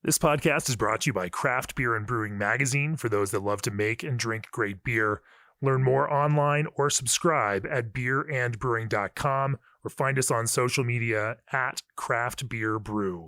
This podcast is brought to you by Craft Beer and Brewing Magazine for those that love to make and drink great beer. Learn more online or subscribe at beerandbrewing.com or find us on social media at Craft Beer Brew.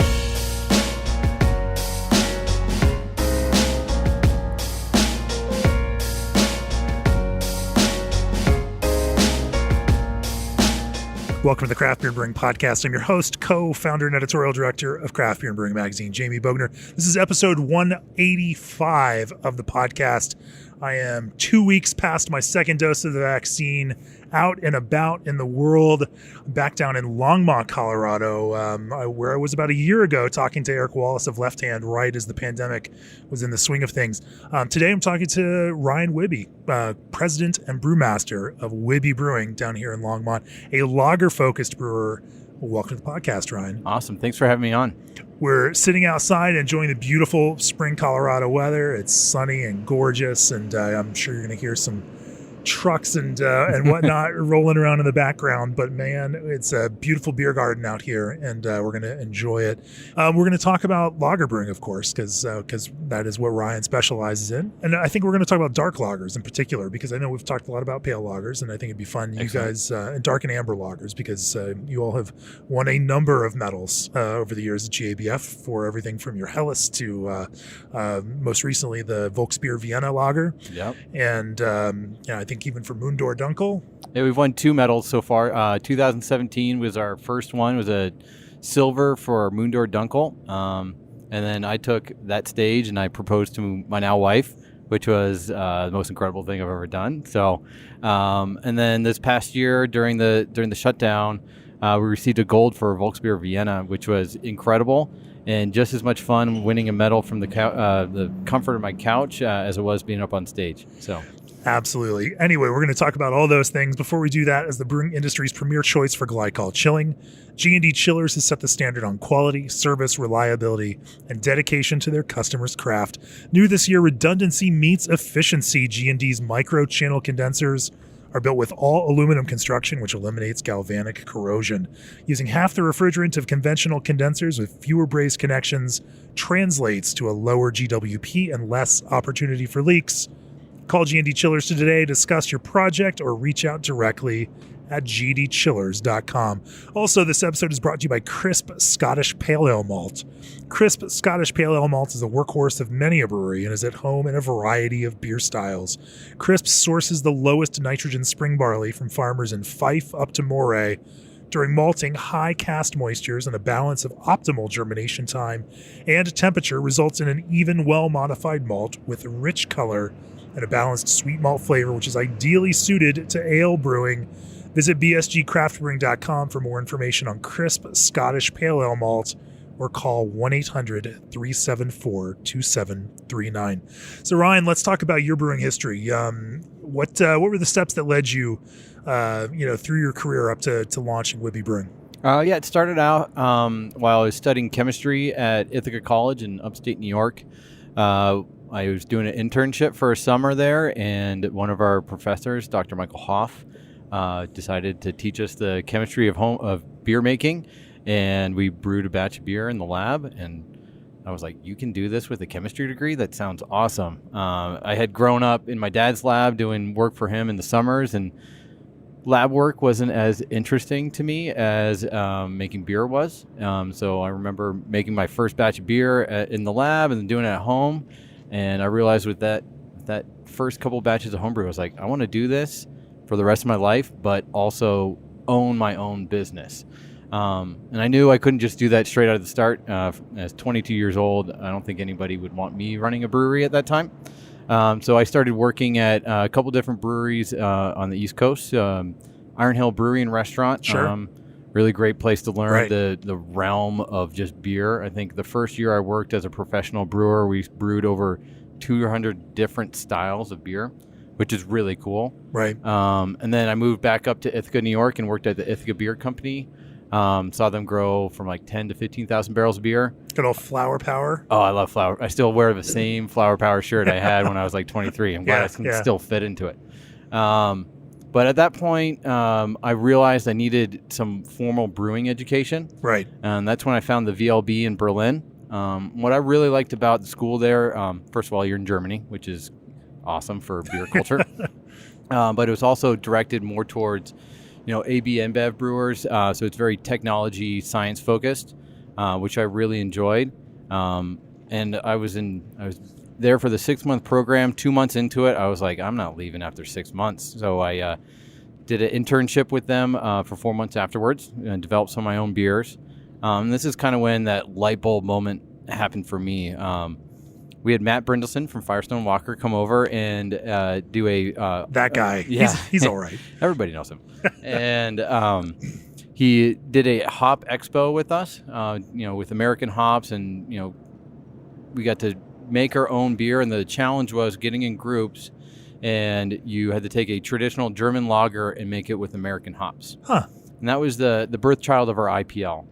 Welcome to the Craft Beer and Brewing Podcast. I'm your host, co-founder and editorial director of Craft Beer and Brewing Magazine, Jamie Bogner. This is episode 185 of the podcast. I am 2 weeks past my second dose of the vaccine, out and about in the world, back down in Longmont, Colorado, where I was about a year ago talking to Eric Wallace of Left Hand right as the pandemic was in the swing of things. Today I'm talking to Ryan Wibby, president and brewmaster of Wibby Brewing down here in Longmont, a lager-focused brewer. Welcome to the podcast, Ryan. Awesome. Thanks for having me on. We're sitting outside enjoying the beautiful spring Colorado weather. It's sunny and gorgeous, and I'm sure you're going to hear some trucks and whatnot rolling around in the background. But man, it's a beautiful beer garden out here, and we're going to enjoy it. We're going to talk about lager brewing, of course, because that is what Ryan specializes in. And I think we're going to talk about dark lagers in particular, because I know we've talked a lot about pale lagers, and I think it'd be fun, you guys, and dark and amber lagers, because you all have won a number of medals over the years at GABF for everything from your Helles to most recently the Volksbier Vienna lager. Yep. And I think even for Moondoor Dunkel. Yeah, we've won 2 medals so far. 2017 was our first one. It was a silver for Moondoor Dunkel. And then I took that stage and I proposed to my now wife, which was the most incredible thing I've ever done. So, and then this past year during the shutdown, we received a gold for Volksbier Vienna, which was incredible and just as much fun winning a medal from the comfort of my couch as it was being up on stage. So. Absolutely. Anyway, we're going to talk about all those things. Before we do that, as the brewing industry's premier choice for glycol chilling, G&D Chillers has set the standard on quality, service, reliability, and dedication to their customers' craft. New this year, redundancy meets efficiency. G&D's micro-channel condensers are built with all aluminum construction, which eliminates galvanic corrosion. Using half the refrigerant of conventional condensers with fewer braze connections translates to a lower GWP and less opportunity for leaks. Call G&D Chillers today to discuss your project or reach out directly at gdchillers.com. Also, this episode is brought to you by Crisp Scottish Pale Ale Malt. Crisp Scottish Pale Ale Malt is a workhorse of many a brewery and is at home in a variety of beer styles. Crisp sources the lowest nitrogen spring barley from farmers in Fife up to Moray. During malting, high cast moistures and a balance of optimal germination time and temperature results in an even, well-modified malt with rich color and a balanced sweet malt flavor, which is ideally suited to ale brewing. Visit bsgcraftbrewing.com for more information on Crisp Scottish Pale Ale Malt or call 1-800-374-2739. So Ryan, let's talk about your brewing history. What were the steps that led you, through your career up to launching Wibby Brewing? It started out while I was studying chemistry at Ithaca College in upstate New York. I was doing an internship for a summer there, and one of our professors, Dr. Michael Hoff, decided to teach us the chemistry of beer making, and we brewed a batch of beer in the lab, and I was like, you can do this with a chemistry degree? That sounds awesome. I had grown up in my dad's lab doing work for him in the summers, and lab work wasn't as interesting to me as making beer was. So I remember making my first batch of beer in the lab and then doing it at home. And I realized with that first couple batches of homebrew, I was like, I want to do this for the rest of my life, but also own my own business. And I knew I couldn't just do that straight out of the start. As 22 years old, I don't think anybody would want me running a brewery at that time. So I started working at a couple different breweries on the East Coast. Iron Hill Brewery and Restaurant. Sure. Really great place to learn right. the realm of just beer. I think the first year I worked as a professional brewer, we brewed over 200 different styles of beer, which is really cool. Right. And then I moved back up to Ithaca, New York, and worked at the Ithaca Beer Company. Saw them grow from like 10 to 15,000 barrels of beer. Good old Flower Power. Oh, I love Flower. I still wear the same Flower Power shirt I had when I was like 23. I'm glad I can still fit into it. But at that point, I realized I needed some formal brewing education. Right. And that's when I found the VLB in Berlin. What I really liked about the school there, first of all, you're in Germany, which is awesome for beer culture. But it was also directed more towards, AB InBev brewers. So it's very technology, science focused, which I really enjoyed. And I was there for the 6-month program. 2 months into it, I was like, I'm not leaving after 6 months. So I did an internship with them for 4 months afterwards and developed some of my own beers. This is kind of when that light bulb moment happened for me. We had Matt Brindelson from Firestone Walker come over and do a... that guy. Yeah. He's all right. Everybody knows him. And he did a hop expo with us, with American hops. And, we got to make our own beer. And the challenge was getting in groups. And you had to take a traditional German lager and make it with American hops. Huh. And that was the birth child of our IPL.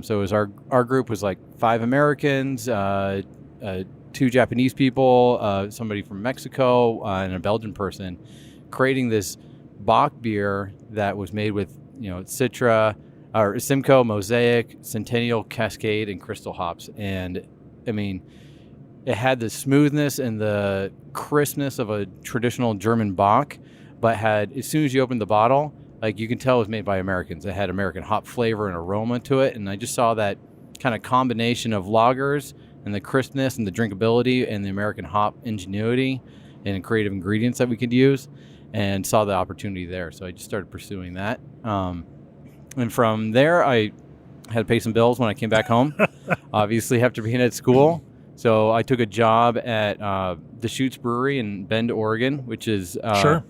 So it was our group was like 5 Americans, 2 Japanese people, somebody from Mexico, and a Belgian person, creating this Bock beer that was made with, Citra, or Simcoe, Mosaic, Centennial, Cascade, and Crystal hops. And I mean, it had the smoothness and the crispness of a traditional German Bock, but had, as soon as you opened the bottle, like you can tell it was made by Americans. It had American hop flavor and aroma to it. And I just saw that kind of combination of lagers and the crispness and the drinkability and the American hop ingenuity and creative ingredients that we could use, and saw the opportunity there. So I just started pursuing that. And from there, I had to pay some bills when I came back home, obviously after being at school. So I took a job at the Chutes Brewery in Bend, Oregon, which is Sure.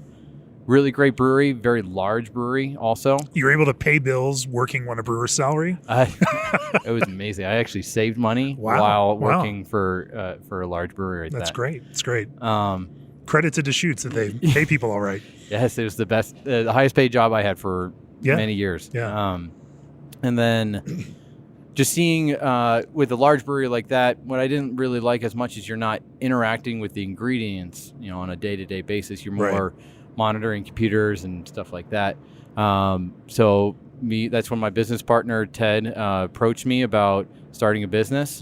really great brewery, very large brewery also. You were able to pay bills working on a brewer's salary? It was amazing. I actually saved money while working for a large brewery. That's great. It's great. Um, Credit to Deschutes that they pay people all right. Yes, it was the best, the highest paid job I had for many years. Yeah. And then just seeing with a large brewery like that, what I didn't really like as much is you're not interacting with the ingredients, on a day-to-day basis. You're more monitoring computers and stuff like that. That's when my business partner, Ted, approached me about starting a business.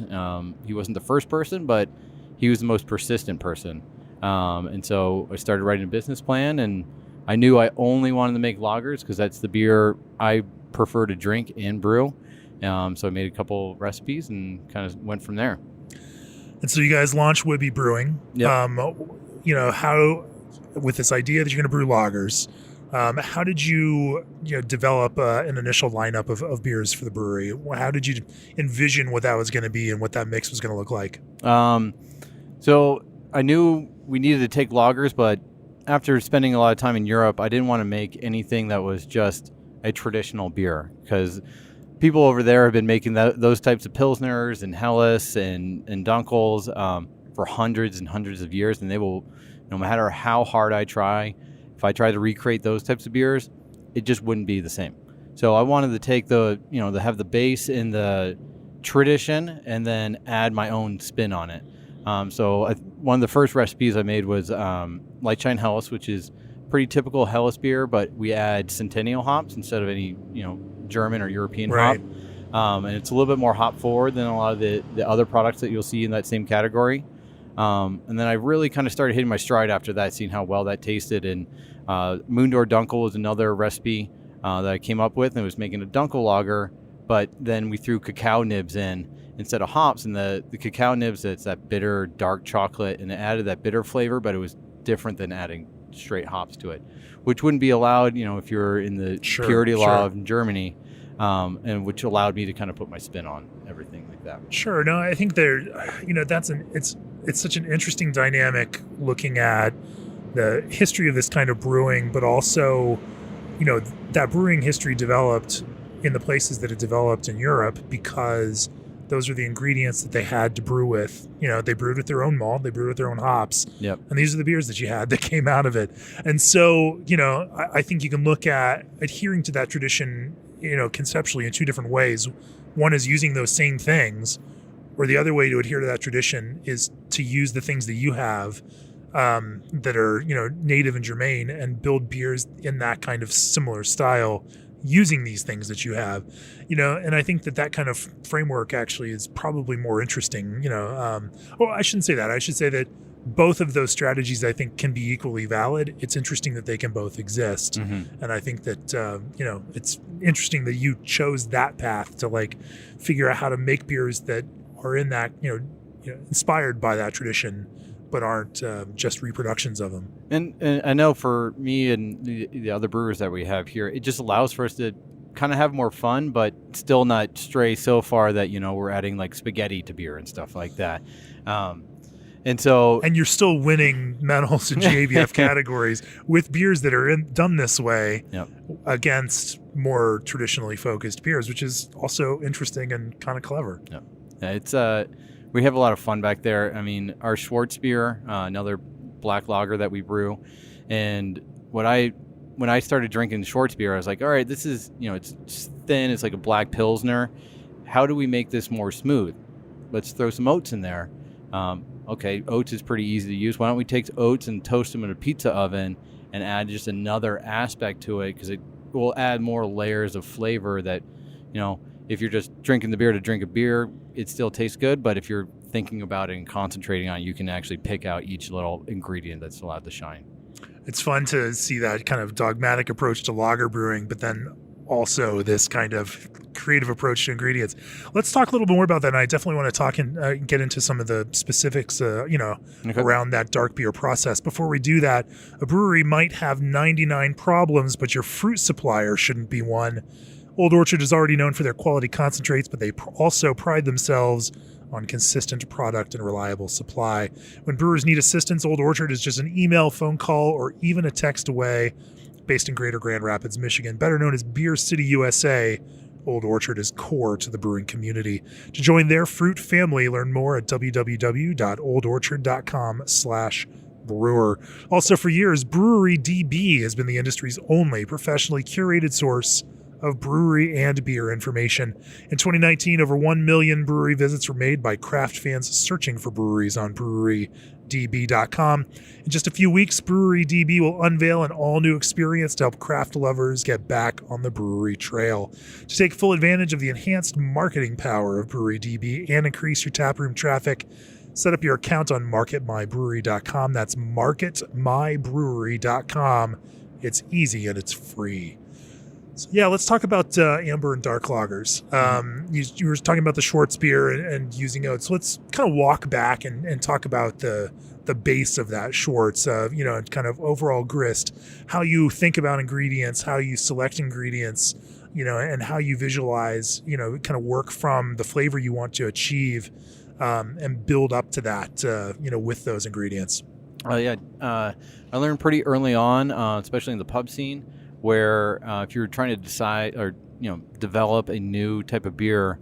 He wasn't the first person, but he was the most persistent person. And so I started writing a business plan, and I knew I only wanted to make lagers because that's the beer I prefer to drink and brew. So I made a couple recipes and kind of went from there. And so you guys launched Wibby Brewing. Yep. How, with this idea that you're going to brew lagers, how did you develop an initial lineup of beers for the brewery? How did you envision what that was going to be and what that mix was going to look like? So I knew we needed to take lagers, but after spending a lot of time in Europe, I didn't want to make anything that was just a traditional beer, because people over there have been making those types of Pilsners and Helles and Dunkels for hundreds and hundreds of years, and they will, no matter how hard I try, if I try to recreate those types of beers, it just wouldn't be the same. So I wanted to take to have the base in the tradition and then add my own spin on it. One of the first recipes I made was Light Shine Helles, which is pretty typical Helles beer, but we add Centennial hops instead of any German or European hop. And it's a little bit more hop forward than a lot of the other products that you'll see in that same category. And then I really kind of started hitting my stride after that, seeing how well that tasted. And Moondoor Dunkel was another recipe that I came up with, and it was making a Dunkel lager, but then we threw cacao nibs in instead of hops. And the cacao nibs, it's that bitter dark chocolate, and it added that bitter flavor, but it was different than adding straight hops to it, which wouldn't be allowed, if you're in the purity law of Germany, and which allowed me to kind of put my spin on everything like that. Sure. No, I think it's such an interesting dynamic looking at the history of this kind of brewing, but also, that brewing history developed in the places that it developed in Europe because those are the ingredients that they had to brew with. They brewed with their own malt, they brewed with their own hops. Yep. And these are the beers that you had that came out of it. And so, I think you can look at adhering to that tradition, conceptually in two different ways. One is using those same things, or the other way to adhere to that tradition is to use the things that you have that are, native and germane, and build beers in that kind of similar style using these things that you have, and I think that kind of framework actually is probably more interesting, well, I shouldn't say that. I should say that both of those strategies, I think, can be equally valid. It's interesting that they can both exist. Mm-hmm. And I think that, it's interesting that you chose that path to like figure out how to make beers that are in that, inspired by that tradition, but aren't just reproductions of them. And I know for me and the other brewers that we have here, it just allows for us to kind of have more fun, but still not stray so far that, we're adding like spaghetti to beer and stuff like that. And you're still winning medals in GABF categories with beers that are done this way. Yep. Against more traditionally focused beers, which is also interesting and kind of clever. Yep. Yeah, it's we have a lot of fun back there. I mean, our schwarzbier, another black lager that we brew, and when I started drinking schwarzbier, I was like, all right, this is, it's thin, it's like a black pilsner. How do we make this more smooth? Let's throw some oats in there. Okay, oats is pretty easy to use. Why don't we take oats and toast them in a pizza oven and add just another aspect to it, because it will add more layers of flavor that, if you're just drinking the beer to drink a beer, it still tastes good. But if you're thinking about it and concentrating on it, you can actually pick out each little ingredient that's allowed to shine. It's fun to see that kind of dogmatic approach to lager brewing, but then also this kind of creative approach to ingredients. Let's talk a little more about that. And I definitely want to talk and get into some of the specifics, okay, around that dark beer process. Before we do that, a brewery might have 99 problems, but your fruit supplier shouldn't be one. Old Orchard is already known for their quality concentrates, but they also pride themselves on consistent product and reliable supply. When brewers need assistance, Old Orchard is just an email, phone call, or even a text away. Based in Greater Grand Rapids, Michigan, better known as Beer City, USA, Old Orchard is core to the brewing community. To join their fruit family, learn more at www.oldorchard.com/brewer. Also, for years, Brewery DB has been the industry's only professionally curated source of brewery and beer information. In 2019, over 1 million brewery visits were made by craft fans searching for breweries on brewerydb.com. In just a few weeks, Brewery DB will unveil an all-new experience to help craft lovers get back on the brewery trail. To take full advantage of the enhanced marketing power of Brewery DB and increase your taproom traffic, set up your account on marketmybrewery.com. That's marketmybrewery.com. It's easy and it's free. So yeah, let's talk about amber and dark lagers. You were talking about the schwarzbier and using oats. So let's kind of walk back and talk about the base of that Schwartz, kind of overall grist, how you think about ingredients, how you select ingredients, and how you visualize, kind of work from the flavor you want to achieve and build up to that, with those ingredients. I learned pretty early on, especially in the pub scene, where if you're trying to decide or develop a new type of beer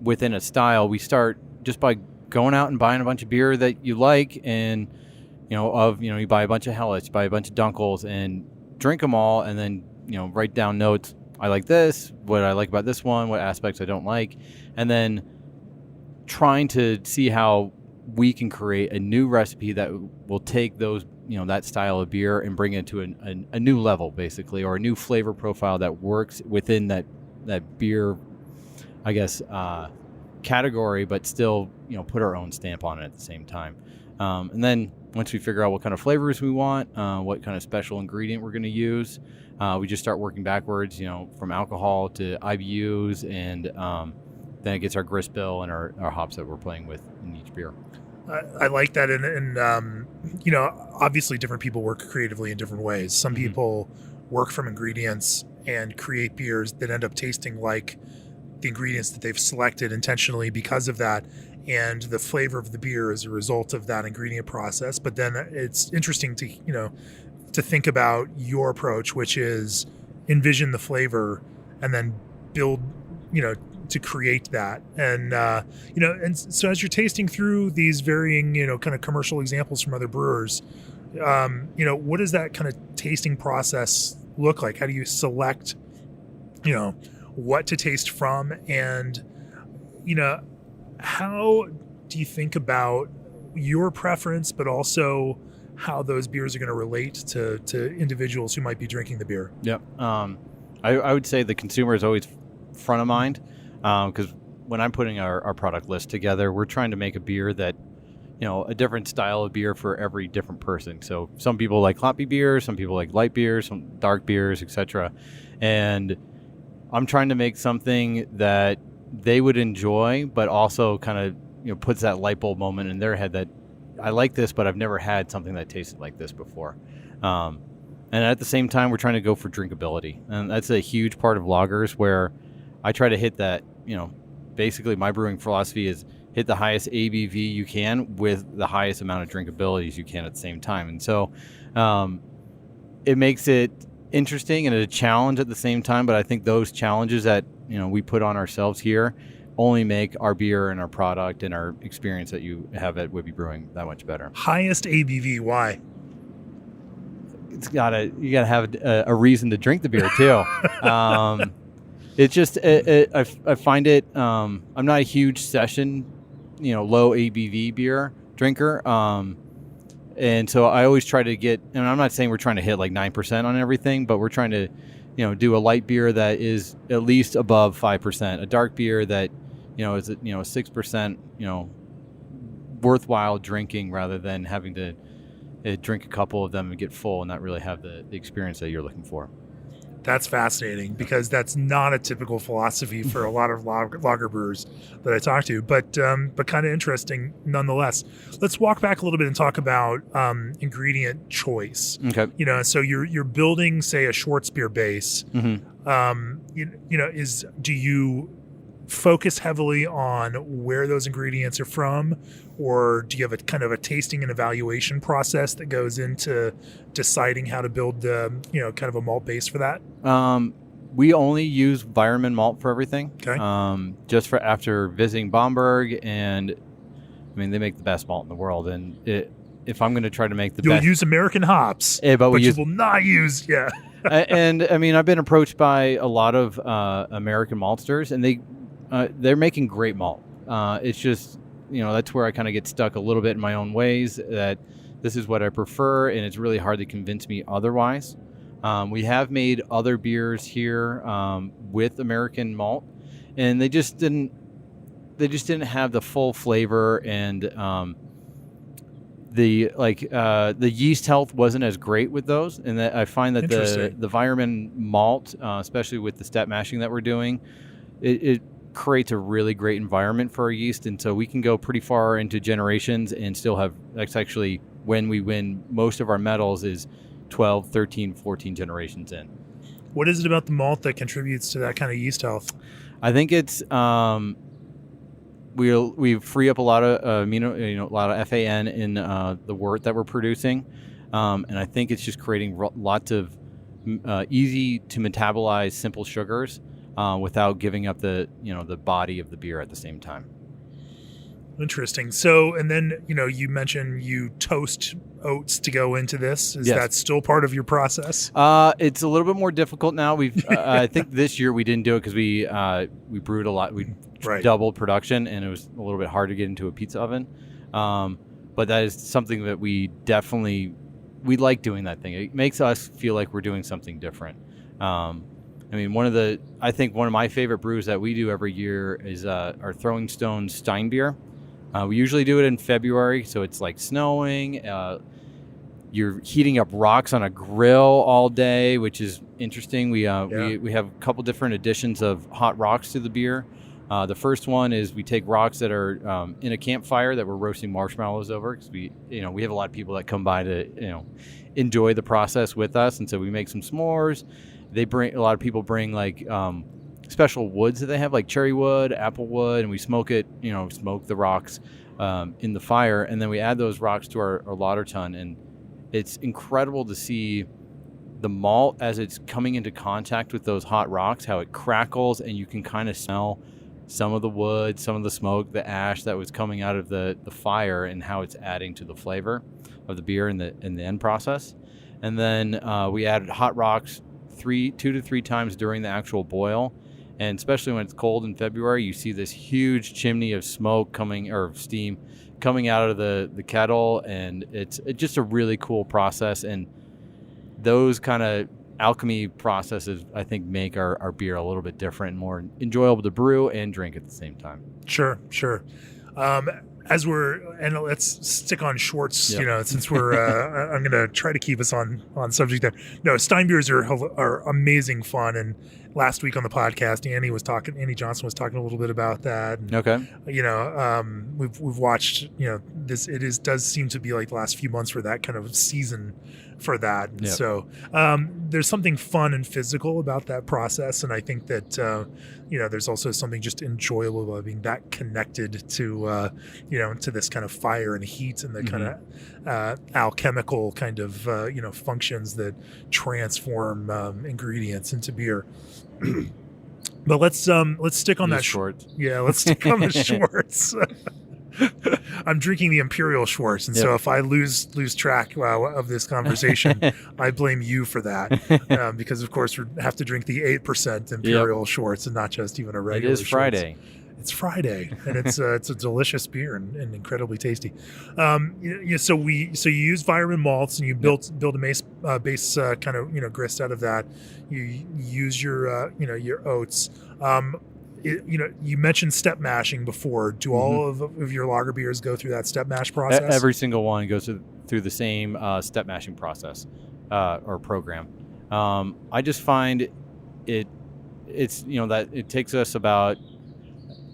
within a style, we start just by going out and buying a bunch of beer that you like, and you buy a bunch of Helles, you buy a bunch of Dunkels, and drink them all, and then write down notes. I like this, what I like about this one, what aspects I don't like, and then trying to see how we can create a new recipe that will take those that style of beer and bring it to a new level, basically, or a new flavor profile that works within that beer, I guess, category, but still put our own stamp on it at the same time. And then once we figure out what kind of flavors we want, what kind of special ingredient we're going to use, we just start working backwards, from alcohol to IBUs, and then it gets our grist bill and our hops that we're playing with in each beer. I like that, and obviously different people work creatively in different ways. Some people work from ingredients and create beers that end up tasting like the ingredients that they've selected intentionally because of that, and the flavor of the beer is a result of that ingredient process. But then it's interesting to to think about your approach, which is envision the flavor and then build to create that. And and so as you're tasting through these varying kind of commercial examples from other brewers, what does that kind of tasting process look like? How do you select what to taste from, and how do you think about your preference, but also how those beers are going to relate to individuals who might be drinking the beer? Yep. I would say the consumer is always front of mind, because when I'm putting our product list together, we're trying to make a beer that, a different style of beer for every different person. So some people like hoppy beers, some people like light beers, some dark beers, etc. And I'm trying to make something that they would enjoy, but also kind of, puts that light bulb moment in their head that I like this, but I've never had something that tasted like this before. And at the same time, we're trying to go for drinkability. And that's a huge part of lagers, where I try to hit that, basically my brewing philosophy is hit the highest ABV you can with the highest amount of drinkabilities you can at the same time. And so it makes it interesting and a challenge at the same time. But I think those challenges that, we put on ourselves here only make our beer and our product and our experience that you have at Wibby Brewing that much better. Highest ABV, why? You gotta have a reason to drink the beer too. It's just I find it. I'm not a huge session, low ABV beer drinker, and so I always try to get. And I'm not saying we're trying to hit like 9% on everything, but we're trying to, do a light beer that is at least above 5%, a dark beer that, is 6%, worthwhile drinking rather than having to drink a couple of them and get full and not really have the experience that you're looking for. That's fascinating, because that's not a typical philosophy for a lot of lager brewers that I talk to, but kind of interesting nonetheless. Let's walk back a little bit and talk about ingredient choice. Okay. So you're building, say, a schwarzbier base. Mm-hmm. Do you focus heavily on where those ingredients are from, or do you have a kind of a tasting and evaluation process that goes into deciding how to build kind of a malt base for that? We only use Weyermann malt for everything. Okay. Just for after visiting Bamberg, and they make the best malt in the world. And if I'm going to try to make the You'll best, use American hops, but you will not use and I've been approached by a lot of American maltsters, and they're making great malt. It's just, that's where I kind of get stuck a little bit in my own ways, that this is what I prefer, and it's really hard to convince me otherwise. We have made other beers here with American malt, and they just didn't have the full flavor, and the yeast health wasn't as great with those. And that I find that the Weyermann malt, especially with the step mashing that we're doing, it creates a really great environment for our yeast, and so we can go pretty far into generations and still have. That's actually when we win most of our medals, is 12, 13, 14 generations in. What is it about the malt that contributes to that kind of yeast health? I think it's we free up a lot of a lot of FAN in the wort that we're producing, and I think it's just creating lots of easy to metabolize simple sugars without giving up the body of the beer at the same time. Interesting. So, and then, you mentioned you toast oats to go into this. Is that still part of your process? It's a little bit more difficult now. We've, I think this year we didn't do it because we brewed a lot. We doubled production, and it was a little bit hard to get into a pizza oven. But that is something that we like doing that thing. It makes us feel like we're doing something different. I think one of my favorite brews that we do every year is our Throwing Stones Steinbier. We usually do it in February, so it's like snowing. You're heating up rocks on a grill all day, which is interesting. We have a couple different additions of hot rocks to the beer. The first one is we take rocks that are in a campfire that we're roasting marshmallows over, because we have a lot of people that come by to enjoy the process with us, and so we make some s'mores. A lot of people bring like special woods that they have, like cherry wood, apple wood, and we smoke it, smoke the rocks in the fire, and then we add those rocks to our lauter tun, and it's incredible to see the malt as it's coming into contact with those hot rocks, how it crackles, and you can kind of smell some of the wood, some of the smoke, the ash that was coming out of the fire, and how it's adding to the flavor of the beer in the end process. And then we added hot rocks 2 to 3 times during the actual boil, and especially when it's cold in February, you see this huge chimney of smoke steam coming out of the kettle, and it's just a really cool process. And those kind of alchemy processes, I think, make our beer a little bit different and more enjoyable to brew and drink at the same time. Sure. And let's stick on Schwartz, Yep. since we're, I'm going to try to keep us on subject there. No, Stein beers are amazing fun. And last week on the podcast, Annie Johnson was talking a little bit about that. And, Okay. we've watched, this, does seem to be like the last few months for that kind of season for that. And Yep. so there's something fun and physical about that process. And I think that, there's also something just enjoyable about being that connected to, to this kind of fire and heat and the kind of alchemical kind of, functions that transform ingredients into beer. But let's stick on that Schwartz. let's stick on the Schwartz. I'm drinking the Imperial Schwartz, and so if I lose track of this conversation, I blame you for that, because of course we have to drink the 8% Imperial Schwartz and not just even a regular. It is Friday. Schwartz. It's Friday, and it's a delicious beer and incredibly tasty. So you use Vireman malts, and you build a base kind of grist out of that. You use your oats. You mentioned step mashing before. Do all of your lager beers go through that step mash process? Every single one goes through the same step mashing process or program. I just find it's that it takes us about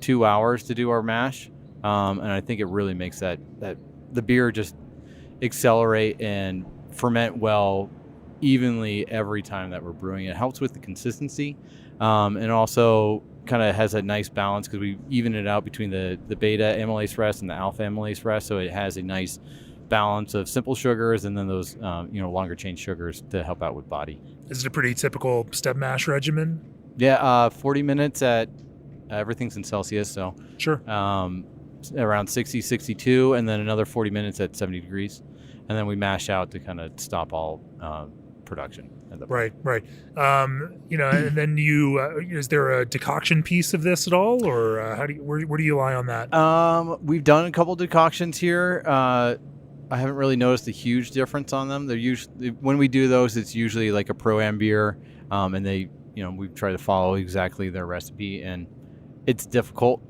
2 hours to do our mash, and I think it really makes that the beer just accelerate and ferment well evenly every time that we're brewing. It helps with the consistency, and also kind of has a nice balance because we even it out between the beta amylase rest and the alpha amylase rest, so it has a nice balance of simple sugars and then those longer chain sugars to help out with body. Is it a pretty typical step mash regimen? 40 minutes at everything's in Celsius, so sure, around 60, 62, and then another 40 minutes at 70 degrees, and then we mash out to kind of stop all production. Right. And then is there a decoction piece of this at all, or where do you lie on that? We've done a couple decoctions here. I haven't really noticed a huge difference on them. They're usually, when we do those, it's usually like a pro-am beer, and they, we try to follow exactly their recipe, and it's difficult,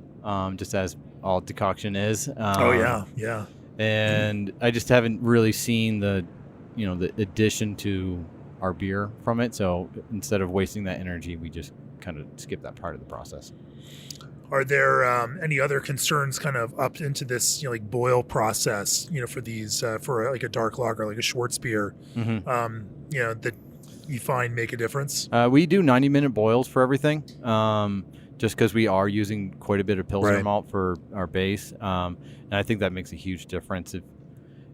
just as all decoction is. Yeah. And I just haven't really seen the addition to our beer from it. So instead of wasting that energy, we just kind of skip that part of the process. Are there any other concerns kind of up into this boil process, for these for like a dark lager, like a schwarzbier, that you find make a difference? We do 90-minute boils for everything, just because we are using quite a bit of Pilsner malt for our base, and I think that makes a huge difference.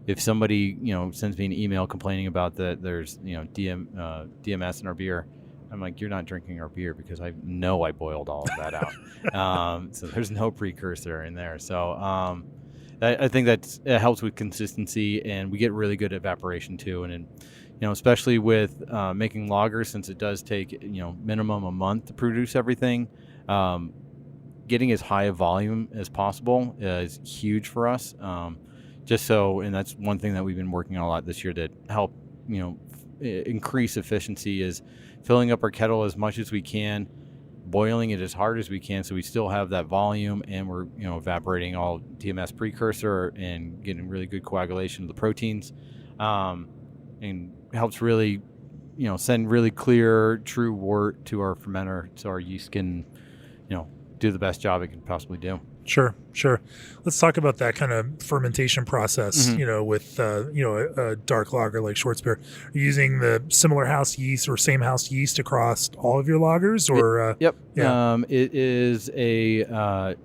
If somebody sends me an email complaining about that there's DMS in our beer, I'm like, you're not drinking our beer because I know I boiled all of that out. So there's no precursor in there. So I think it helps with consistency, and we get really good evaporation too. And especially with making lagers, since it does take minimum a month to produce everything, getting as high a volume as possible is huge for us. And that's one thing that we've been working on a lot this year to help, increase efficiency, is filling up our kettle as much as we can, boiling it as hard as we can, so we still have that volume, and we're, evaporating all DMS precursor and getting really good coagulation of the proteins, and helps really, send really clear, true wort to our fermenter, so our yeast can, do the best job it can possibly do. Sure. Let's talk about that kind of fermentation process, with, a dark lager like Schwarzbier. Are you using the similar house yeast or same house yeast across all of your lagers, or? Yep. Yeah. It is a,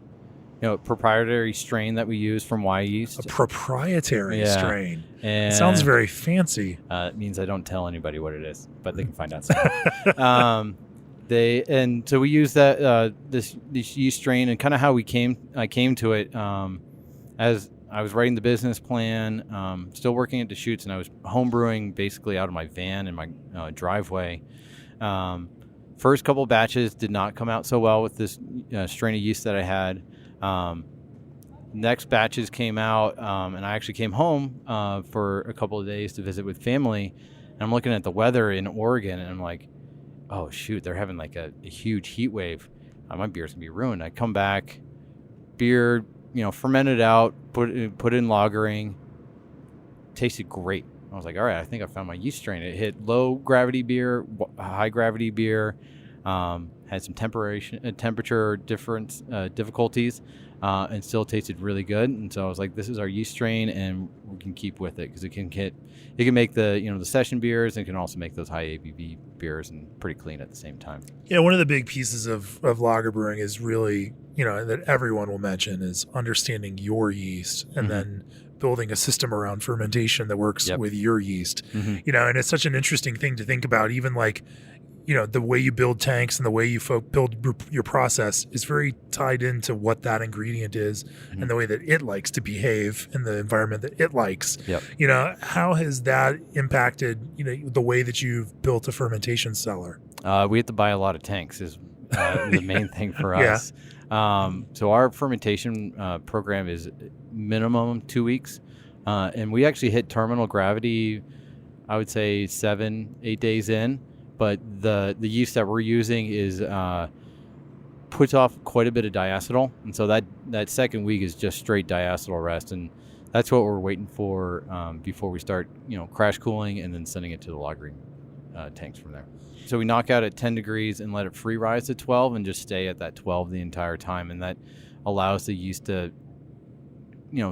proprietary strain that we use from Y yeast. A proprietary strain. And it sounds very fancy. It means I don't tell anybody what it is, but they can find out soon. So we use that this yeast strain, and kind of how I came to it, as I was writing the business plan, still working at Deschutes, and I was home brewing basically out of my van in my driveway. First couple batches did not come out so well with this strain of yeast that I had. Next batches came out, and I actually came home for a couple of days to visit with family. And I'm looking at the weather in Oregon, and I'm like, oh, shoot, they're having like a huge heat wave. My beer's going to be ruined. I come back, beer, fermented out, put in lagering, tasted great. I was like, all right, I think I found my yeast strain. It hit low gravity beer, high gravity beer, had some temperature difference difficulties, and still tasted really good. And so I was like, this is our yeast strain, and we can keep with it because it can make the the session beers, and can also make those high ABV beers and pretty clean at the same time. Yeah, one of the big pieces of lager brewing is really that everyone will mention is understanding your yeast and then building a system around fermentation that works with your yeast. And it's such an interesting thing to think about, even like the way you build tanks and the way you build your process is very tied into what that ingredient is and the way that it likes to behave in the environment that it likes. How has that impacted the way that you've built a fermentation cellar? We have to buy a lot of tanks is the main thing for us. So our fermentation program is minimum 2 weeks, and we actually hit terminal gravity, I would say 7-8 days in. But the yeast that we're using is puts off quite a bit of diacetyl, and so that second week is just straight diacetyl rest, and that's what we're waiting for before we start crash cooling and then sending it to the lagering tanks from there. So we knock out at 10 degrees and let it free rise to 12 and just stay at that 12 the entire time, and that allows the yeast to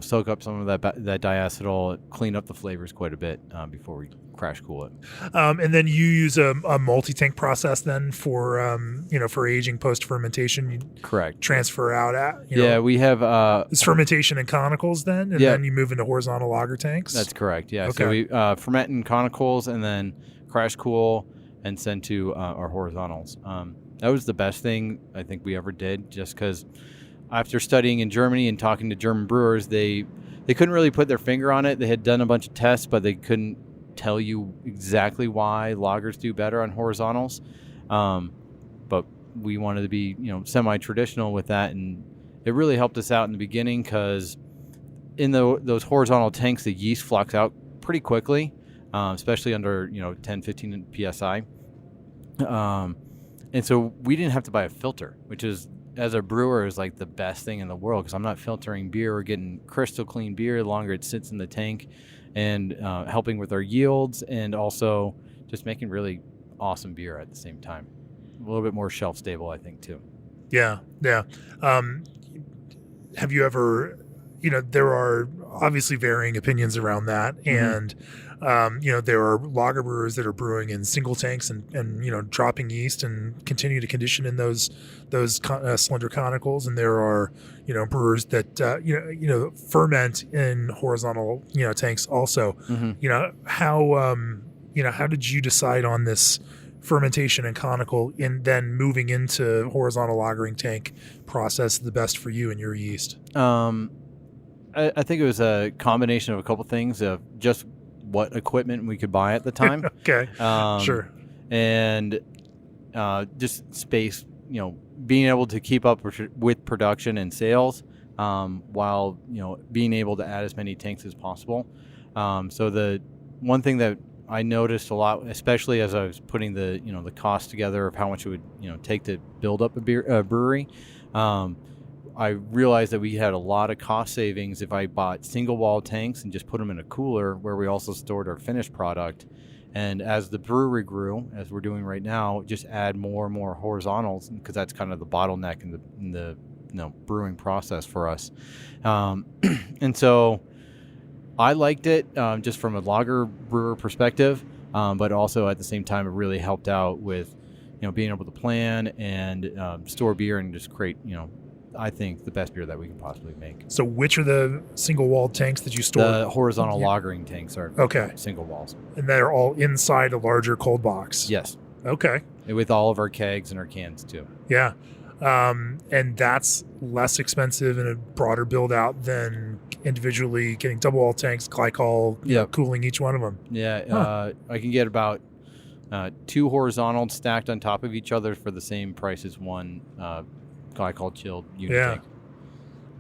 soak up some of that diacetyl, clean up the flavors quite a bit before we crash cool it. And then you use a multi-tank process then for for aging post fermentation. You Correct. Transfer out at we have it's fermentation in conicals then, and then you move into horizontal lager tanks. That's correct. Yeah. Okay. So we ferment in conicals and then crash cool and send to our horizontals. That was the best thing I think we ever did, just because after studying in Germany and talking to German brewers, they couldn't really put their finger on it. They had done a bunch of tests, but they couldn't tell you exactly why lagers do better on horizontals. But we wanted to be, semi-traditional with that, and it really helped us out in the beginning because in those horizontal tanks, the yeast flux out pretty quickly, especially under 10, 15 psi. And so we didn't have to buy a filter, which is, as a brewer, is like the best thing in the world because I'm not filtering beer. We're getting crystal clean beer the longer it sits in the tank, and helping with our yields, and also just making really awesome beer at the same time. A little bit more shelf stable, I think, too. Yeah. Have you ever, there are obviously varying opinions around that, and there are lager brewers that are brewing in single tanks and dropping yeast and continue to condition in those slender conicals, and there are brewers that ferment in horizontal tanks also. How did you decide on this fermentation and conical and then moving into horizontal lagering tank process the best for you and your yeast? I think it was a combination of a couple things of just what equipment we could buy at the time. Okay. Sure. And just space, being able to keep up with production and sales while, being able to add as many tanks as possible. So the one thing that I noticed a lot, especially as I was putting the, the cost together of how much it would, take to build up a brewery, I realized that we had a lot of cost savings if I bought single wall tanks and just put them in a cooler where we also stored our finished product. And as the brewery grew, as we're doing right now, just add more and more horizontals, because that's kind of the bottleneck in the brewing process for us. And so I liked it just from a lager brewer perspective, but also at the same time, it really helped out with being able to plan and store beer and just create I think the best beer that we can possibly make. So which are the single walled tanks that you store? The horizontal lagering tanks are single walls. And they're all inside a larger cold box? Yes. Okay. And with all of our kegs and our cans too. Yeah. And that's less expensive and a broader build out than individually getting double wall tanks, glycol, cooling each one of them. Yeah. I can get about 2 horizontals stacked on top of each other for the same price as one glycol chilled unit tank.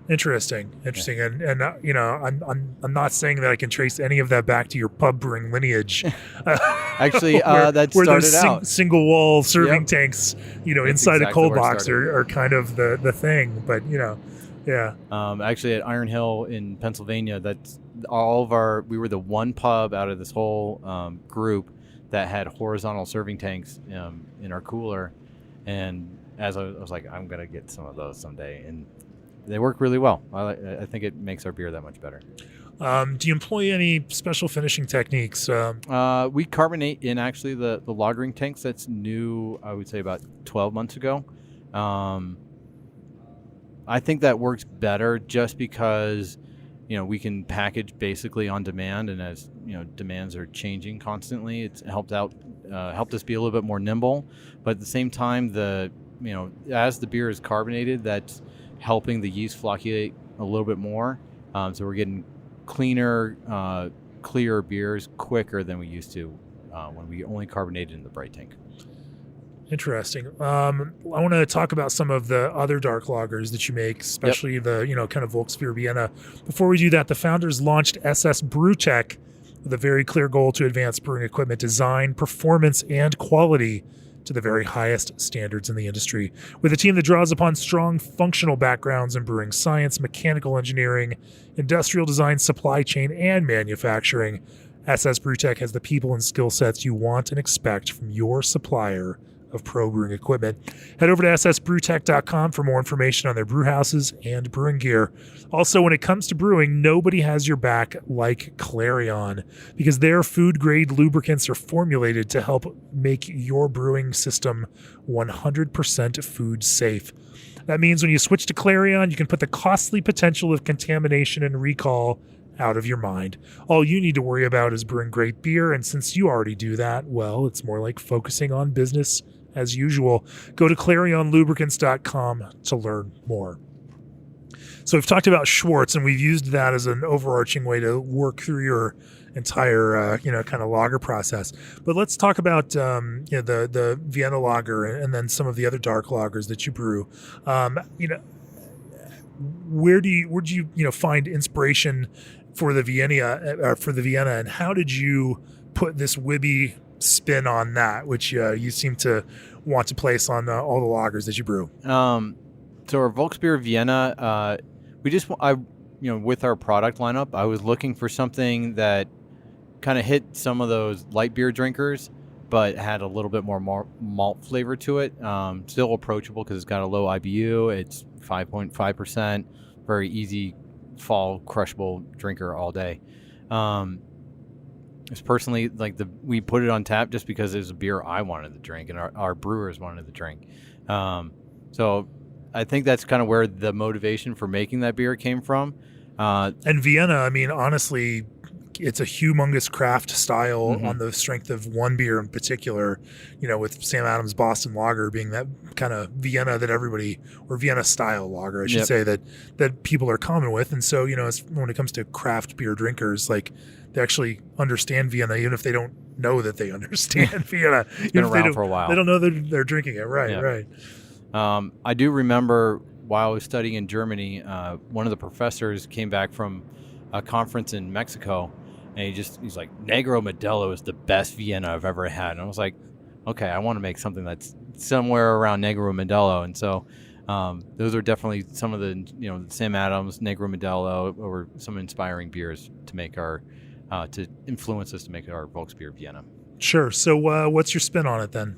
Interesting. And you know, I'm not saying that I can trace any of that back to your pub brewing lineage. Actually, where started those out. single wall serving tanks, you know, That's inside exactly a cold where it box started. are kind of the thing. But you know, yeah. Actually, at Iron Hill in Pennsylvania, that's we were the one pub out of this whole group that had horizontal serving tanks in our cooler. And as I was like, I'm going to get some of those someday. And they work really well. I think it makes our beer that much better. Do you employ any special finishing techniques? We carbonate in actually the lagering tanks. That's new, I would say, about 12 months ago. I think that works better just because, you know, we can package basically on demand, and as you know, demands are changing constantly. It's helped us be a little bit more nimble. But at the same time, as the beer is carbonated, that's helping the yeast flocculate a little bit more. So we're getting cleaner, clearer beers quicker than we used to when we only carbonated in the bright tank. Interesting. I want to talk about some of the other dark lagers that you make, especially the, you know, kind of Volksbier Vienna. Before we do that, the founders launched SS Brewtech with a very clear goal to advance brewing equipment design, performance, and quality to the very highest standards in the industry. With a team that draws upon strong functional backgrounds in brewing science, mechanical engineering, industrial design, supply chain, and manufacturing, SS Brewtech has the people and skill sets you want and expect from your supplier of pro brewing equipment. Head over to ssbrewtech.com for more information on their brew houses and brewing gear. Also, when it comes to brewing, nobody has your back like Clarion, because their food grade lubricants are formulated to help make your brewing system 100% food safe. That means when you switch to Clarion, you can put the costly potential of contamination and recall out of your mind. All you need to worry about is brewing great beer, and since you already do that, well, it's more like focusing on business as usual. Go to clarionlubricants.com to learn more. So we've talked about Schwartz, and we've used that as an overarching way to work through your entire, kind of lager process. But let's talk about, the Vienna lager and then some of the other dark lagers that you brew. Where do you find inspiration for the Vienna, and how did you put this Wibby spin on that, which you seem to want to place on all the lagers that you brew? So our Volksbier Vienna, with our product lineup, I was looking for something that kind of hit some of those light beer drinkers, but had a little bit more malt flavor to it. Still approachable because it's got a low IBU. It's 5.5%, very easy fall crushable drinker all day. It's personally we put it on tap just because it was a beer I wanted to drink and our brewers wanted to drink. So I think that's kind of where the motivation for making that beer came from. And Vienna, I mean, honestly, it's a humongous craft style on the strength of one beer in particular, with Sam Adams Boston Lager being that kind of Vienna that everybody, or Vienna style lager, I should say, that people are common with. And so, when it comes to craft beer drinkers, they actually understand Vienna, even if they don't know that they understand Vienna. It's been around for a while. They don't know that they're drinking it. Right. I do remember while I was studying in Germany, one of the professors came back from a conference in Mexico, and he's like, Negro Modelo is the best Vienna I've ever had. And I was like, okay, I want to make something that's somewhere around Negro Modelo. And so those are definitely some of the, Sam Adams, Negro Modelo, or some inspiring beers to make to influence us to make our Volksbier Vienna. Sure. So what's your spin on it then?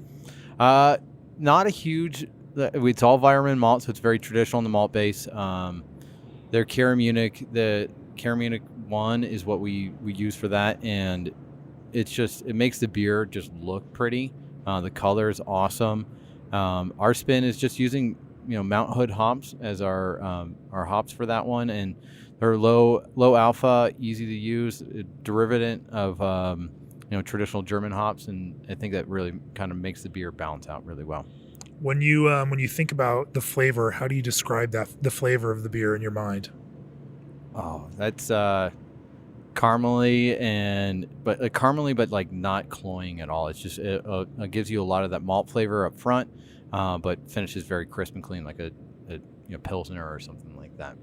Not a huge, it's all Weirmann malt, so it's very traditional in the malt base. Their the Karamunic 1 is what we use for that, and it makes the beer just look pretty. The color is awesome. Our spin is just using Mount Hood hops as our hops for that one, and they're low alpha, easy to use, derivative of traditional German hops, and I think that really kind of makes the beer balance out really well. When you think about the flavor, how do you describe the flavor of the beer in your mind? Oh, that's caramely, but not cloying at all. It's just it gives you a lot of that malt flavor up front, but finishes very crisp and clean, like a Pilsner or something like that.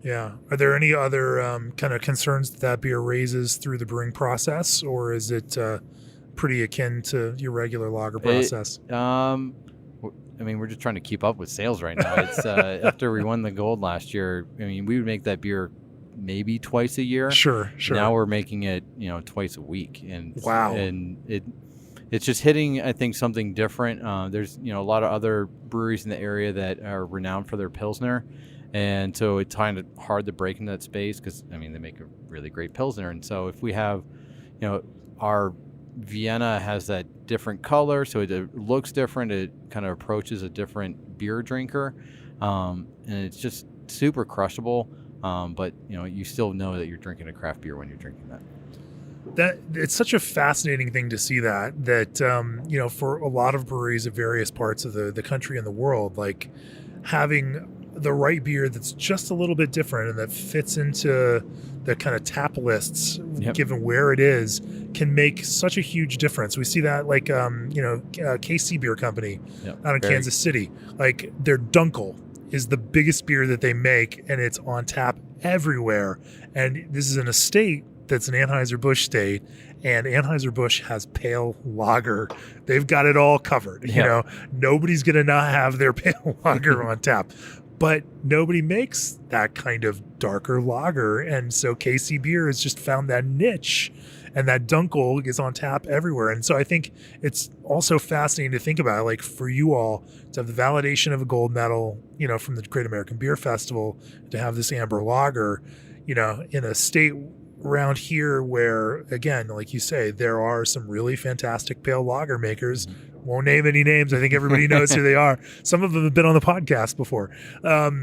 Yeah. Are there any other kind of concerns that beer raises through the brewing process, or is it pretty akin to your regular lager process? I mean, we're just trying to keep up with sales right now. It's after we won the gold last year. I mean, we would make that beer maybe twice a year. Sure. Now we're making it, twice a week, and wow, and it's just hitting, I think, something different. There's a lot of other breweries in the area that are renowned for their Pilsner, and so it's kind of hard to break into that space because they make a really great Pilsner, and so if we have, our Vienna has that different color, so it looks different. It kind of approaches a different beer drinker, and it's just super crushable. But you still know that you're drinking a craft beer when you're drinking that. That it's such a fascinating thing to see that for a lot of breweries of various parts of the country and the world, like having the right beer that's just a little bit different and that fits into the kind of tap lists, given where it is, can make such a huge difference. We see that like KC Beer Company out in Kansas City, like their Dunkel is the biggest beer that they make, and it's on tap everywhere. And this is in a state that's an Anheuser-Busch state, and Anheuser-Busch has pale lager. They've got it all covered. Nobody's going to not have their pale lager on tap. But nobody makes that kind of darker lager. And so KC Beer has just found that niche, and that Dunkel is on tap everywhere. And so I think it's also fascinating to think about, like for you all to have the validation of a gold medal, from the Great American Beer Festival, to have this amber lager, in a state around here where, again, like you say, there are some really fantastic pale lager makers. Won't name any names. I think everybody knows who they are. Some of them have been on the podcast before. But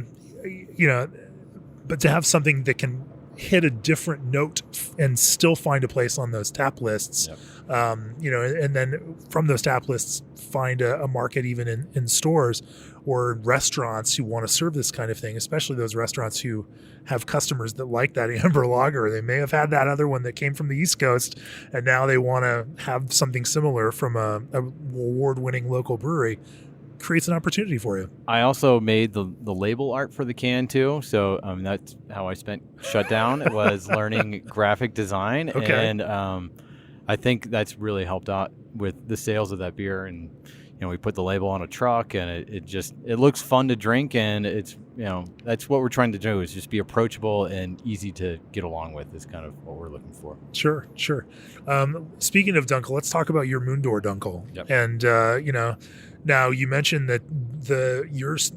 to have something that can hit a different note and still find a place on those tap lists, and then from those tap lists find a market even in stores or restaurants who want to serve this kind of thing, especially those restaurants who have customers that like that amber lager. They may have had that other one that came from the East Coast, and now they want to have something similar from a award-winning local brewery. Creates an opportunity for you. I also made the label art for the can too, so that's how I spent shutdown. It was learning graphic design, and I think that's really helped out with the sales of that beer. And we put the label on a truck, and it looks fun to drink, and it's that's what we're trying to do, is just be approachable and easy to get along with. Is kind of what we're looking for. Sure. Speaking of Dunkel, let's talk about your Moondoor Dunkel. Yep. And now you mentioned that the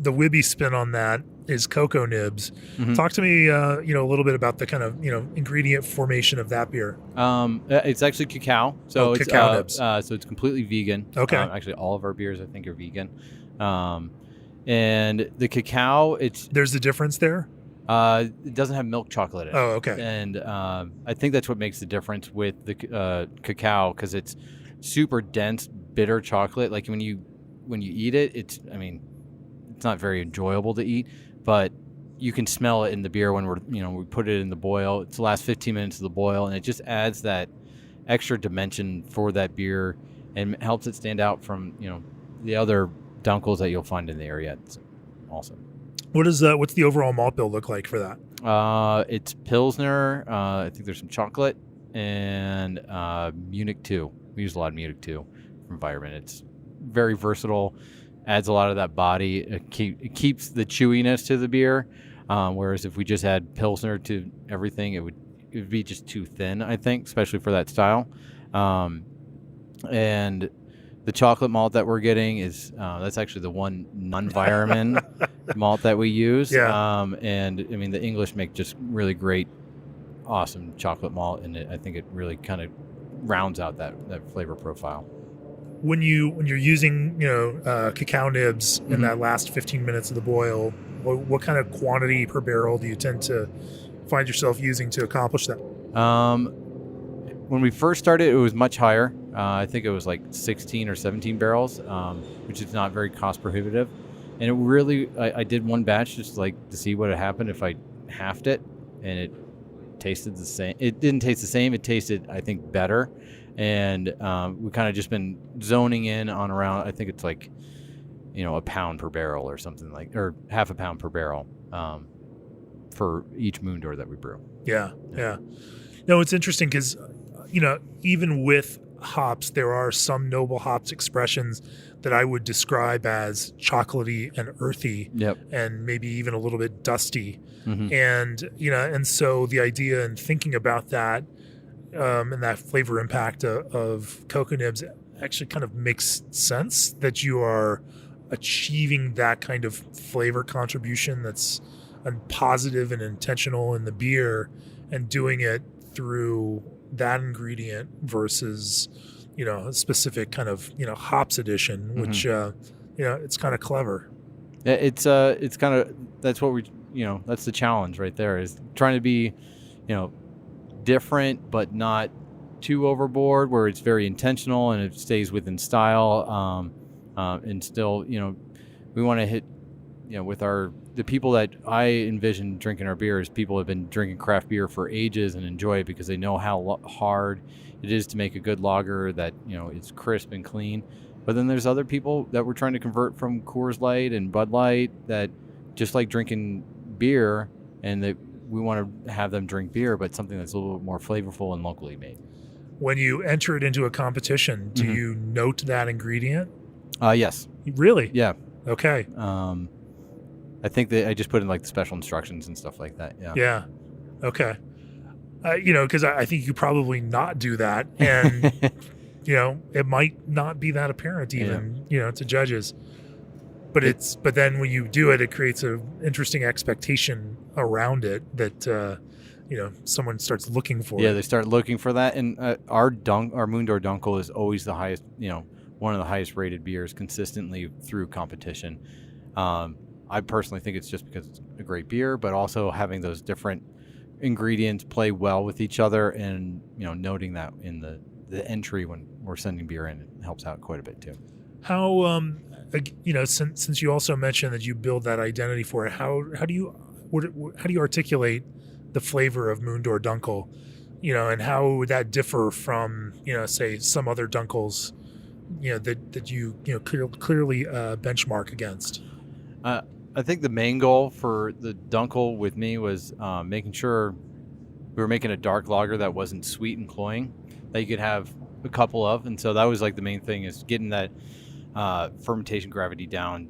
Wibby spin on that is cocoa nibs. Mm-hmm. Talk to me, a little bit about the kind of ingredient formation of that beer. It's actually cacao, so it's cacao nibs. So it's completely vegan. Okay. Actually, all of our beers I think are vegan. And the cacao, there's a difference there. It doesn't have milk chocolate in it. Oh, okay. And I think that's what makes the difference with the cacao, because it's super dense, bitter chocolate. Like when you eat it, it's not very enjoyable to eat, but you can smell it in the beer when we put it in the boil. It's the last 15 minutes of the boil, and it just adds that extra dimension for that beer and helps it stand out from, the other Dunkels that you'll find in the area. It's awesome. What's the overall malt bill look like for that? It's Pilsner. I think there's some chocolate and Munich 2. We use a lot of Munich 2 from Environment. It's very versatile, adds a lot of that body. It keeps the chewiness to the beer, whereas if we just add Pilsner to everything, it would be just too thin, I think, especially for that style. And the chocolate malt that we're getting is that's actually the one non-Environment malt that we use. Yeah. And the English make just really great, awesome chocolate malt, and I think it really kind of rounds out that flavor profile. When you're using cacao nibs in that last 15 minutes of the boil, what kind of quantity per barrel do you tend to find yourself using to accomplish that? When we first started, it was much higher. I think it was like 16 or 17 barrels, which is not very cost prohibitive. And it really, I did one batch just like to see what had happened if I halved it, and it tasted the same. It didn't taste the same. It tasted, I think, better. And we kind of just been zoning in on around, I think it's like, a pound per barrel or something or half a pound per barrel. for each Moondoor that we brew. Yeah. No, it's interesting because, even with hops, there are some noble hops expressions that I would describe as chocolatey and earthy, and maybe even a little bit dusty. Mm-hmm. And so the idea in thinking about that and that flavor impact of cocoa nibs actually kind of makes sense, that you are achieving that kind of flavor contribution that's positive and intentional in the beer, and doing it through that ingredient versus a specific kind of hops addition, which it's kind of clever. It's kind of, that's what we that's the challenge right there, is trying to be different but not too overboard, where it's very intentional and it stays within style, and still we want to hit with the people that I envision drinking our beer is people who have been drinking craft beer for ages and enjoy it because they know how hard it is to make a good lager that it's crisp and clean. But then there's other people that we're trying to convert from Coors Light and Bud Light that just like drinking beer, and that we want to have them drink beer, but something that's a little bit more flavorful and locally made. When you enter it into a competition, do you note that ingredient? Yes. Really? Yeah. Okay. I think that I just put in like the special instructions and stuff like that. Yeah. Yeah. Okay. Because I think you probably not do that, and it might not be that apparent even to judges. But then when you do it, it creates an interesting expectation around it that someone starts looking for. Yeah, they start looking for that, and our Moondoor Dunkel is always the highest, one of the highest rated beers consistently through competition. I personally think it's just because it's a great beer, but also having those different ingredients play well with each other, and noting that in the entry when we're sending beer in, it helps out quite a bit too. How since you also mentioned that you build that identity for it, how do you articulate the flavor of Moondoor Dunkel, and how would that differ from say some other Dunkels that you clearly benchmark against? I think the main goal for the Dunkel with me was making sure we were making a dark lager that wasn't sweet and cloying, that you could have a couple of. And so that was like the main thing, is getting that fermentation gravity down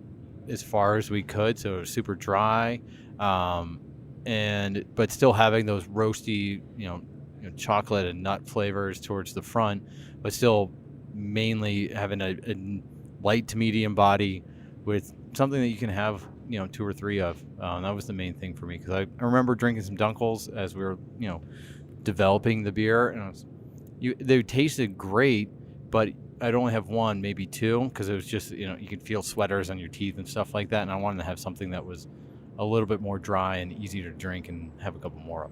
as far as we could. So it was super dry, but still having those roasty, chocolate and nut flavors towards the front, but still mainly having a light to medium body with something that you can have 2 or 3 of. That was the main thing for me, because I remember drinking some Dunkels as we were developing the beer, and they tasted great, but I'd only have 1, maybe 2, because it was just you could feel sweaters on your teeth and stuff like that, and I wanted to have something that was a little bit more dry and easier to drink and have a couple more of.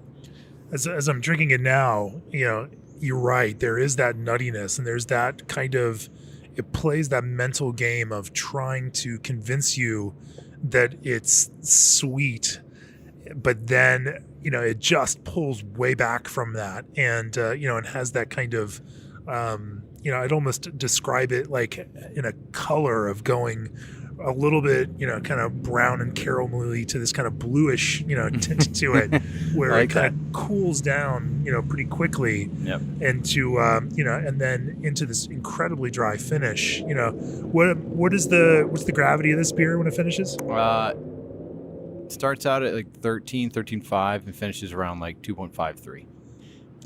As I'm drinking it now, you're right, there is that nuttiness, and there's that kind of, it plays that mental game of trying to convince you that it's sweet, but then it just pulls way back from that, and it has that kind of I'd almost describe it like in a color of going a little bit kind of brown and caramelly to this kind of bluish tint to it, where like it kind of cools down pretty quickly, into and then into this incredibly dry finish. What's the gravity of this beer when it finishes? It starts out at like 13.5 and finishes around like 2.53.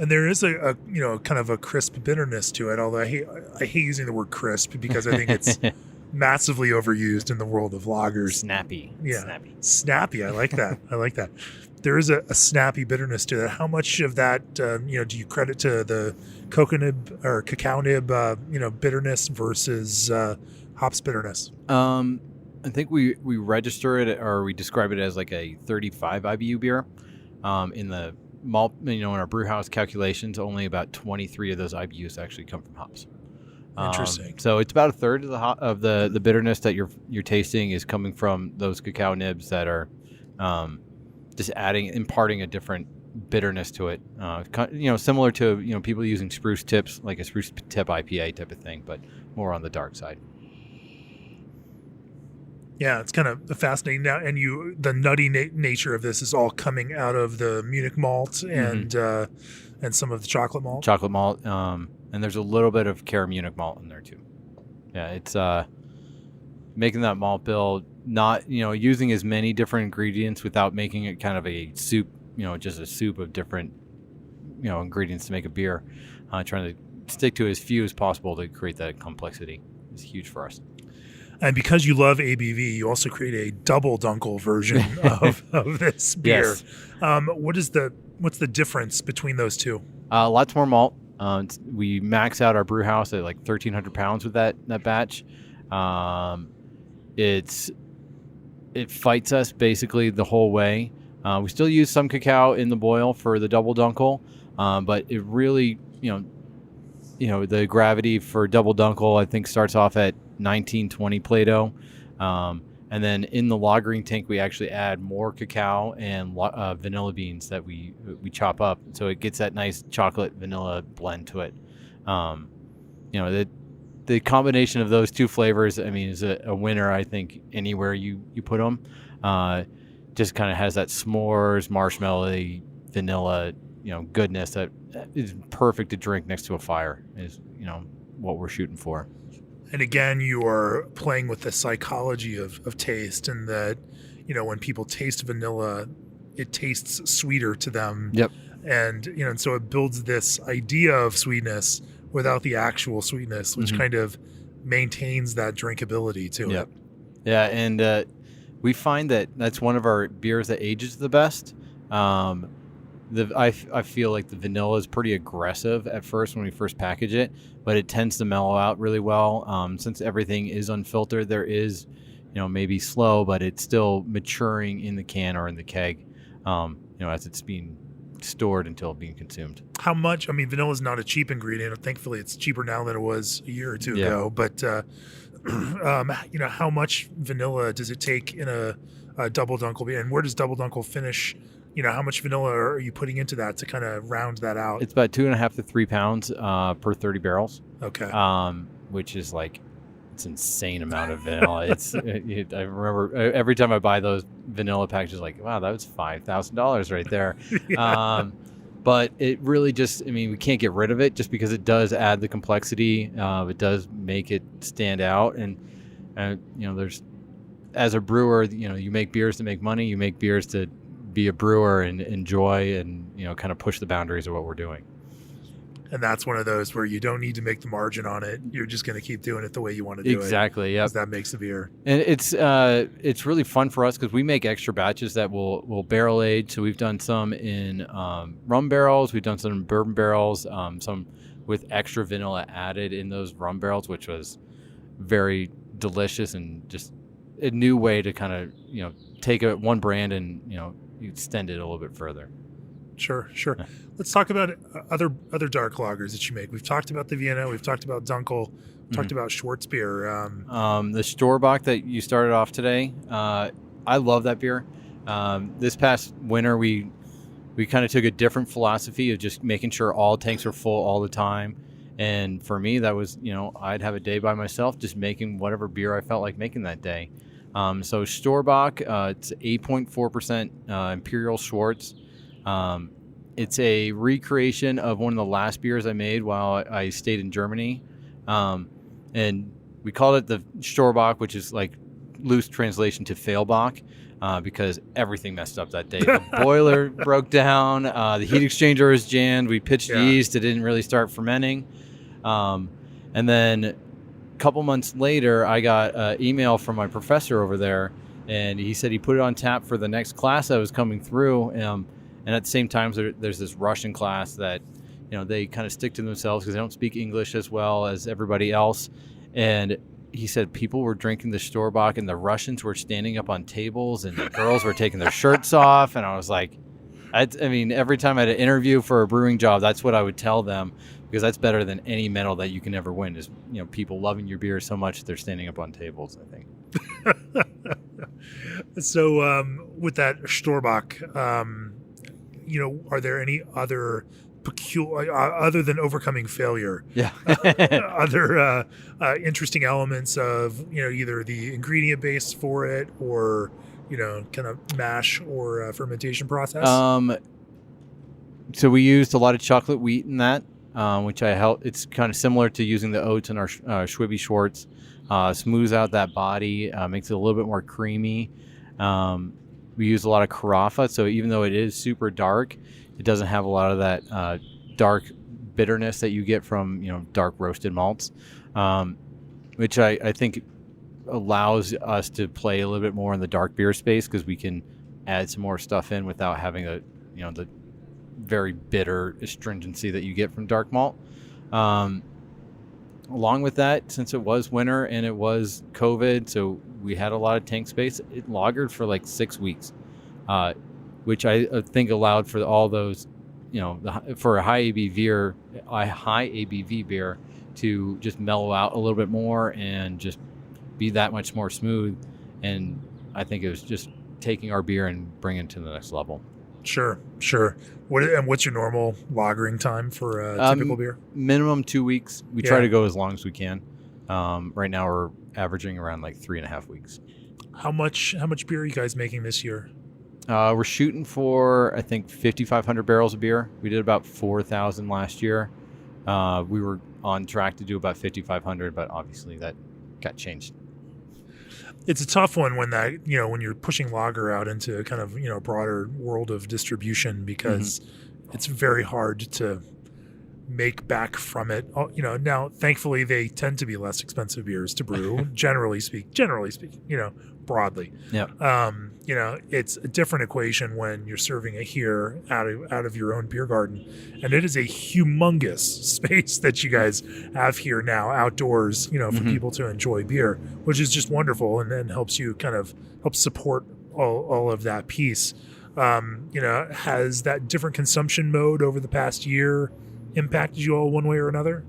And there is a kind of a crisp bitterness to it, although I hate using the word crisp because I think it's massively overused in the world of lagers. Snappy. Yeah. Snappy. I like that. There is a snappy bitterness to that. How much of that, do you credit to the cocoa nib or cacao nib, bitterness versus hops bitterness? I think we register it, or we describe it as like a 35 IBU beer. In the malt, in our brew house calculations, only about 23 of those IBUs actually come from hops. Interesting. So it's about a third of the bitterness that you're tasting is coming from those cacao nibs that are just imparting a different bitterness to it. Similar to people using spruce tips, like a spruce tip IPA type of thing, but more on the dark side. Yeah, it's kind of fascinating now. And the nutty nature of this is all coming out of the Munich malt and some of the chocolate malt. Chocolate malt, and there's a little bit of Cara Munich malt in there too. Yeah, it's making that malt bill, not using as many different ingredients without making it kind of a soup, just a soup of different ingredients to make a beer. Trying to stick to as few as possible to create that complexity is huge for us. And because you love ABV, you also create a double Dunkel version of this beer. Yes. What's the difference between those two? Lots more malt. We max out our brew house at like 1,300 pounds with that batch. It fights us basically the whole way. We still use some cacao in the boil for the double Dunkel, but it really, the gravity for double Dunkel I think starts off at 1920 Plato, and then in the lagering tank we actually add more cacao and vanilla beans that we chop up, so it gets that nice chocolate vanilla blend to it. The combination of those two flavors, I mean, is a winner. I think anywhere you put them, just kind of has that s'mores, marshmallowy, vanilla, goodness that is perfect to drink next to a fire. Is what we're shooting for. And again, you are playing with the psychology of taste, and that, when people taste vanilla, it tastes sweeter to them. Yep. And, and so it builds this idea of sweetness without the actual sweetness, which kind of maintains that drinkability to it. Yeah. And we find that that's one of our beers that ages the best. I feel like the vanilla is pretty aggressive at first when we first package it, but it tends to mellow out really well. Since everything is unfiltered, there is, maybe slow, but it's still maturing in the can or in the keg, as it's being stored until being consumed. How much? I mean, vanilla is not a cheap ingredient. Thankfully, it's cheaper now than it was a year or two ago. But how much vanilla does it take in a double Dunkel beer, and where does double Dunkel finish? How much vanilla are you putting into that to kind of round that out? It's about 2.5 to 3 pounds per 30 barrels. Okay. Which is like, it's an insane amount of vanilla. I remember every time I buy those vanilla packages, like, wow, that was $5,000 right there. Yeah. But it really just, we can't get rid of it just because it does add the complexity. It does make it stand out. And there's, as a brewer, you make beers to make money. You make beers to be a brewer and enjoy and kind of push the boundaries of what we're doing. And that's one of those where you don't need to make the margin on it. You're just going to keep doing it the way you want to do it. Exactly. Yeah. That makes the beer. And it's really fun for us because we make extra batches that will barrel age. So we've done some in rum barrels. We've done some in bourbon barrels. Some with extra vanilla added in those rum barrels, which was very delicious and just a new way to kind of take one brand and you extend it a little bit further. Sure. Yeah. Let's talk about other dark lagers that you make. We've talked about the Vienna. We've talked about Dunkel. We've talked about schwarzbier. The Storbach that you started off today, I love that beer. This past winter, we kind of took a different philosophy of just making sure all tanks are full all the time. And for me, that was, I'd have a day by myself just making whatever beer I felt like making that day. So Storbach, it's 8.4% Imperial Schwarz. It's a recreation of one of the last beers I made while I stayed in Germany. And we called it the Storbach, which is like loose translation to Failbach, because everything messed up that day. The boiler broke down. The heat exchanger was jammed. We pitched yeast. It didn't really start fermenting. And then a couple months later, I got an email from my professor over there, and he said he put it on tap for the next class that was coming through. And at the same time, there's this Russian class that, they kind of stick to themselves because they don't speak English as well as everybody else. And he said people were drinking the Storbach and the Russians were standing up on tables and the girls were taking their shirts off. And I was like, every time I had an interview for a brewing job, that's what I would tell them, because that's better than any medal that you can ever win is, people loving your beer so much they're standing up on tables, I think. So with that Storbach, are there any other other than overcoming failure? Yeah. Other interesting elements of, either the ingredient base for it or, kind of mash or fermentation process? So we used a lot of chocolate wheat in that, which it's kind of similar to using the oats in our Wibby Schwartz. Smooths out that body, makes it a little bit more creamy. We use a lot of carafa, so even though it is super dark, it doesn't have a lot of that dark bitterness that you get from dark roasted malts, which I think allows us to play a little bit more in the dark beer space because we can add some more stuff in without having the very bitter astringency that you get from dark malt. Along with that, since it was winter and it was COVID, so we had a lot of tank space, it lagered for like 6 weeks, which I think allowed for all those, for a high ABV beer to just mellow out a little bit more and just be that much more smooth. And I think it was just taking our beer and bringing it to the next level. Sure. What's your normal lagering time for a typical beer? Minimum 2 weeks. We try to go as long as we can. Right now we're averaging around like 3.5 weeks. How much beer are you guys making this year? We're shooting for, I think, 5,500 barrels of beer. We did about 4,000 last year. We were on track to do about 5,500, but obviously that got changed. It's a tough one when when you're pushing lager out into kind of, a broader world of distribution because it's very hard to make back from it. Now, thankfully, they tend to be less expensive beers to brew, generally speaking, broadly. Yeah. It's a different equation when you're serving it here out of your own beer garden. And it is a humongous space that you guys have here now outdoors, for people to enjoy beer, which is just wonderful and then helps you kind of help support all of that piece. Has that different consumption mode over the past year impacted you all one way or another?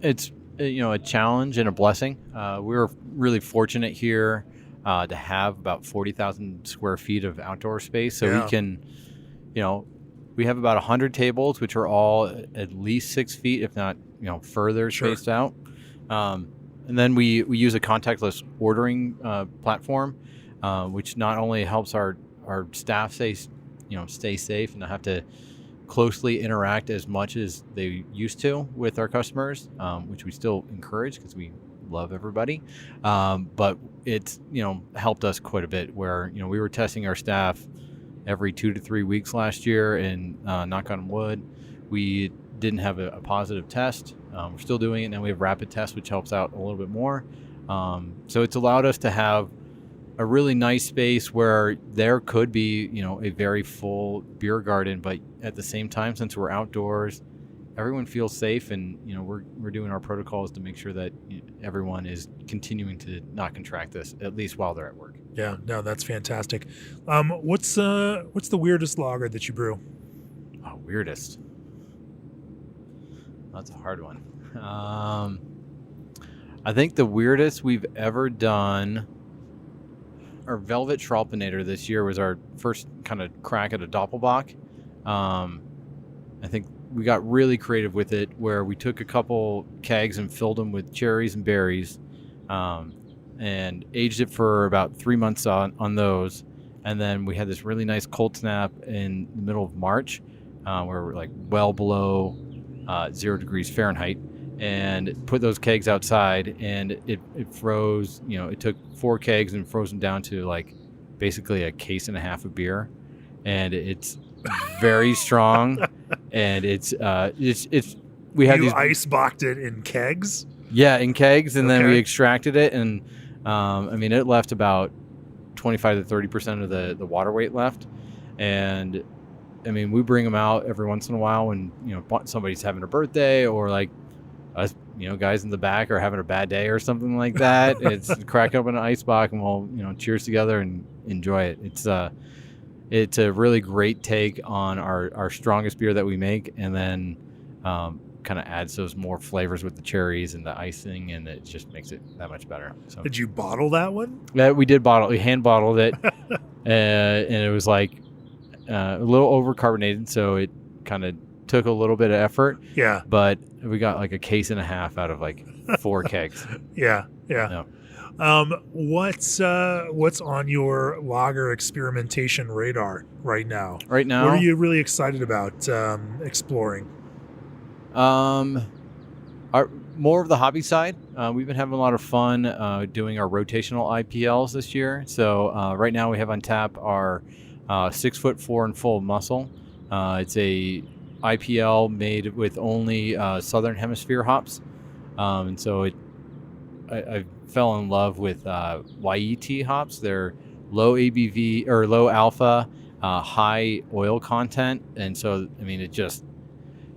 It's a challenge and a blessing. We were really fortunate here to have about 40,000 square feet of outdoor space, so we can, we have about 100 tables, which are all at least 6 feet, if not further spaced out. And then we use a contactless ordering platform, which not only helps our staff stay safe and not have to closely interact as much as they used to with our customers, which we still encourage because we love everybody. But it's, helped us quite a bit where, we were testing our staff every 2 to 3 weeks last year, and knock on wood, we didn't have a positive test. We're still doing it. Now we have rapid tests, which helps out a little bit more. So it's allowed us to have a really nice space where there could be, a very full beer garden, but at the same time, since we're outdoors, everyone feels safe, and we're doing our protocols to make sure that everyone is continuing to not contract this, at least while they're at work. Yeah, no, that's fantastic. What's the weirdest lager that you brew? Oh, weirdest. That's a hard one. I think the weirdest we've ever done, our Velvet Schwalpenator this year was our first kind of crack at a Doppelbock. I think we got really creative with it, where we took a couple kegs and filled them with cherries and berries, and aged it for about 3 months on those. And then we had this really nice cold snap in the middle of March, where we're like well below 0 degrees Fahrenheit, and put those kegs outside, and it froze. It took 4 kegs and froze them down to like basically a case and a half of beer, and it's very strong. And it's we had these ice boxed it in kegs. Yeah, in kegs, and then we extracted it, and it left about 25 to 30% of the water weight left. And we bring them out every once in a while when somebody's having a birthday, or like us, guys in the back are having a bad day or something like that. It's crack open an ice box and we'll cheers together and enjoy it. It's a really great take on our strongest beer that we make, and then kind of adds those more flavors with the cherries and the icing, and it just makes it that much better. So, did you bottle that one? Yeah, we did bottle. We hand bottled it, and it was like a little over carbonated, so it kind of took a little bit of effort. Yeah. But we got like a case and a half out of like 4 kegs. Yeah. No. What's on your lager experimentation radar right now? Right now, what are you really excited about exploring? More of the hobby side. We've been having a lot of fun doing our rotational IPLs this year. So right now we have on tap our 6 foot 4 and full muscle. It's a IPL made with only Southern Hemisphere hops, and so I fell in love with YET hops. They're low ABV or low alpha, high oil content, and so I mean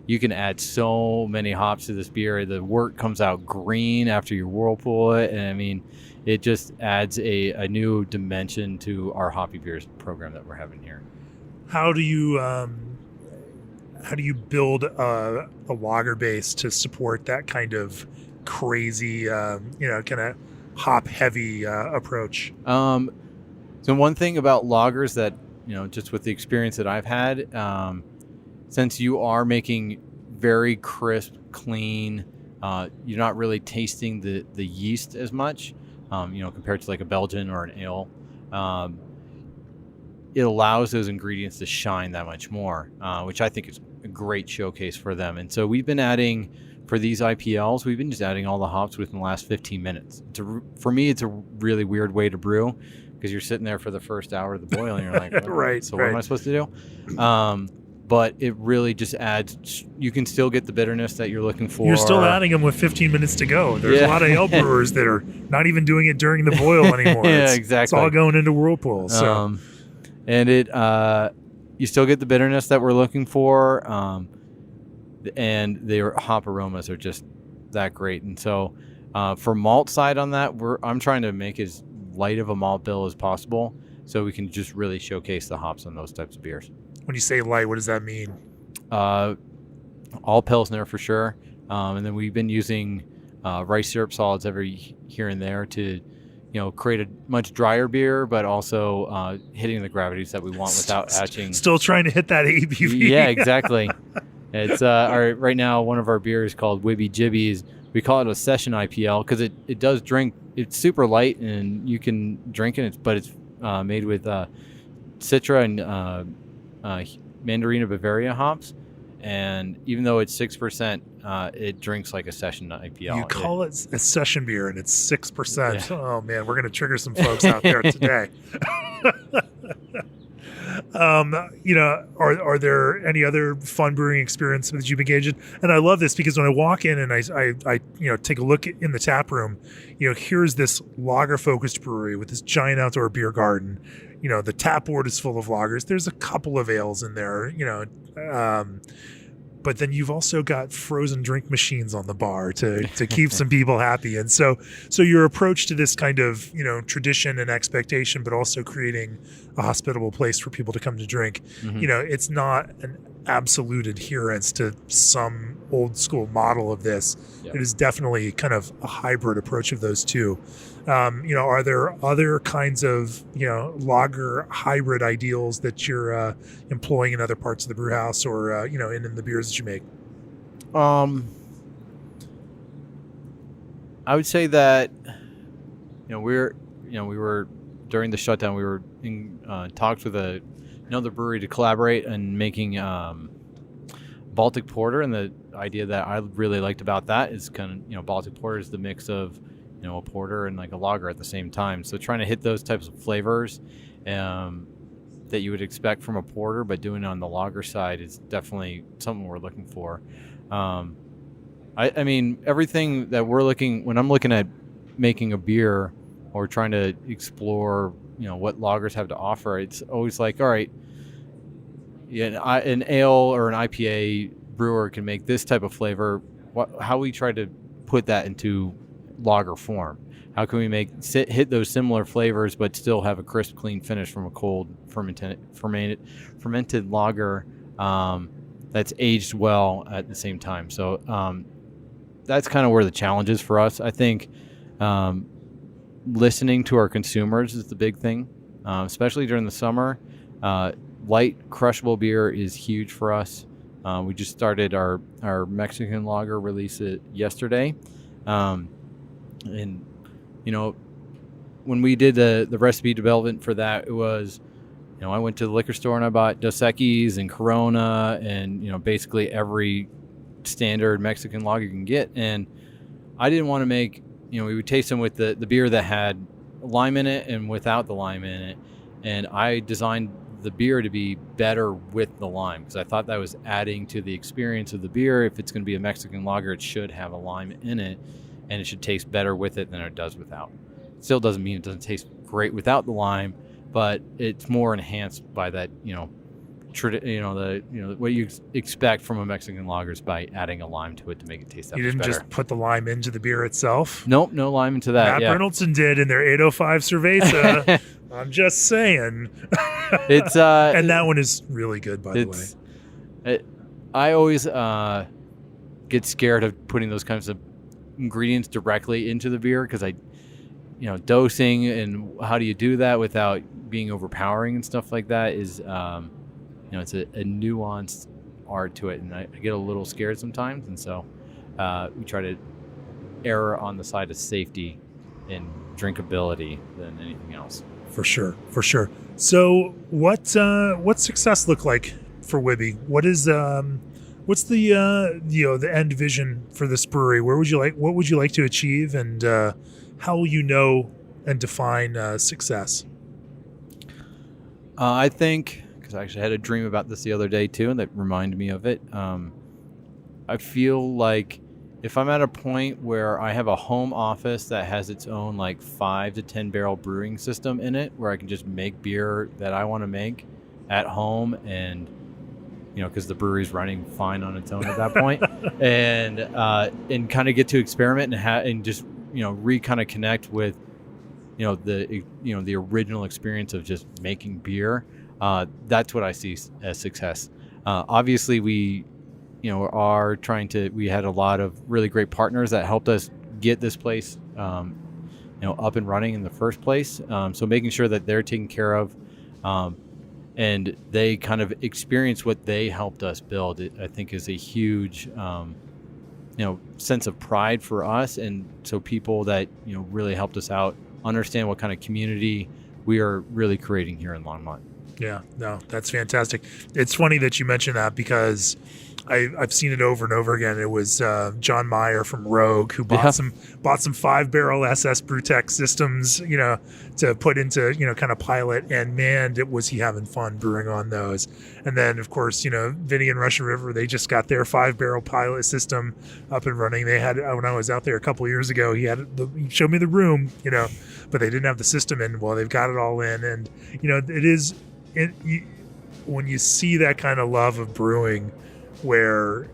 you can add so many hops to this beer. The wort comes out green after you whirlpool it, and I mean it just adds a new dimension to our hoppy beers program that we're having here. How do you build a lager base to support that kind of crazy, kind of hop heavy approach? So one thing about lagers that, just with the experience that I've had, since you are making very crisp, clean, you're not really tasting the yeast as much, compared to like a Belgian or an ale. It allows those ingredients to shine that much more, which I think is a great showcase for them. And so we've been adding, for these IPLs, we've been just adding all the hops within the last 15 minutes. For me, it's a really weird way to brew because you're sitting there for the first hour of the boil and you're like, right. So what am I supposed to do? But it really just adds, you can still get the bitterness that you're looking for. You're still adding them with 15 minutes to go. There's a lot of ale brewers that are not even doing it during the boil anymore. Yeah, exactly. It's all going into whirlpools. So. And you still get the bitterness that we're looking for, and their hop aromas are just that great. And so, for malt side on that, I'm trying to make as light of a malt bill as possible, so we can just really showcase the hops on those types of beers. When you say light, what does that mean? All Pilsner for sure, and then we've been using rice syrup solids every here and there to, create a much drier beer, but also hitting the gravities that we want without hatching. Still trying to hit that ABV. Yeah, exactly. It's right now one of our beers called Wibby Jibbies. We call it a session IPL because it does drink. It's super light and you can drink it, but it's made with Citra and Mandarina Bavaria hops. And even though it's 6%, it drinks like a session IPL. You call it a session beer, and it's 6%. Yeah. Oh man, we're going to trigger some folks out there today. Are there any other fun brewing experiences that you've engaged in? And I love this because when I walk in and I take a look in the tap room, here's this lager focused brewery with this giant outdoor beer garden. The tap board is full of lagers. There's a couple of ales in there, but then you've also got frozen drink machines on the bar to keep some people happy. And so your approach to this kind of, tradition and expectation, but also creating a hospitable place for people to come to drink, it's not an absolute adherence to some old school model of this. Yep. It is definitely kind of a hybrid approach of those two. Are there other kinds of, lager hybrid ideals that you're employing in other parts of the brew house or, in the beers that you make? I would say that, we were during the shutdown, we were in talks with another brewery to collaborate and making Baltic Porter. And the idea that I really liked about that is kind of, Baltic Porter is the mix of, a porter and like a lager at the same time. So trying to hit those types of flavors that you would expect from a porter, but doing it on the lager side is definitely something we're looking for. I mean, everything that when I'm looking at making a beer or trying to explore, what lagers have to offer, it's always like, all right, an ale or an IPA brewer can make this type of flavor. How we try to put that into lager form? How can we hit those similar flavors but still have a crisp, clean finish from a cold fermented lager that's aged well at the same time? So that's kind of where the challenge is for us. I think listening to our consumers is the big thing, especially during the summer. light crushable beer is huge for us. We just started our Mexican lager release yesterday. And, when we did the recipe development for that, it was, I went to the liquor store and I bought Dos Equis and Corona and, basically every standard Mexican lager you can get. And I didn't want to make, we would taste them with the beer that had lime in it and without the lime in it. And I designed the beer to be better with the lime because I thought that was adding to the experience of the beer. If it's going to be a Mexican lager, it should have a lime in it and it should taste better with it than it does without. Still doesn't mean it doesn't taste great without the lime, but it's more enhanced by that, what you expect from a Mexican lagers by adding a lime to it to make it taste that much better. You didn't just put the lime into the beer itself? Nope, no lime into that. Matt Brynildson did in their 805 Cerveza. I'm just saying. It's and that one is really good, by the way. I always get scared of putting those kinds of ingredients directly into the beer because dosing and how do you do that without being overpowering and stuff like that is, it's a nuanced art to it, and I get a little scared sometimes, and so we try to err on the side of safety and drinkability than anything else. For sure. So, what's success look like for Wibby? What's the end vision for this brewery? What would you like to achieve, and how will you know and define success? I think, because I actually had a dream about this the other day too, and that reminded me of it. I feel like if I'm at a point where I have a home office that has its own 5 to 10 barrel brewing system in it, where I can just make beer that I want to make at home, and because the brewery's running fine on its own at that point, and kind of get to experiment and just kind of connect with the original experience of just making beer. That's what I see as success. Obviously, we we had a lot of really great partners that helped us get this place up and running in the first place. So making sure that they're taken care of, and they kind of experience what they helped us build, I think is a huge sense of pride for us. And so people that really helped us out understand what kind of community we are really creating here in Longmont. Yeah, no, that's fantastic. It's funny that you mentioned that because I've seen it over and over again. It was John Meyer from Rogue who bought some 5-barrel SS Brewtech systems, to put into, kind of pilot. And man, was he having fun brewing on those. And then, of course, Vinny and Russian River, they just got their 5-barrel pilot system up and running. They had, when I was out there a couple of years ago, he showed me the room, but they didn't have the system in. Well, they've got it all in. And, when you see that kind of love of brewing, where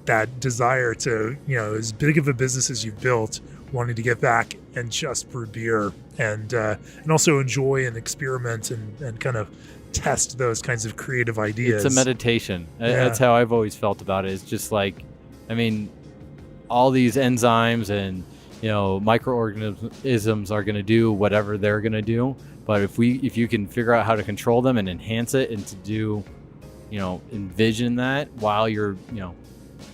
that desire to, as big of a business as you've built, wanting to get back and just brew beer and also enjoy and experiment and kind of test those kinds of creative ideas. It's a meditation. Yeah. That's how I've always felt about it. It's just all these enzymes and, microorganisms are going to do whatever they're going to do. But if you can figure out how to control them and enhance it and to do, envision that while you're,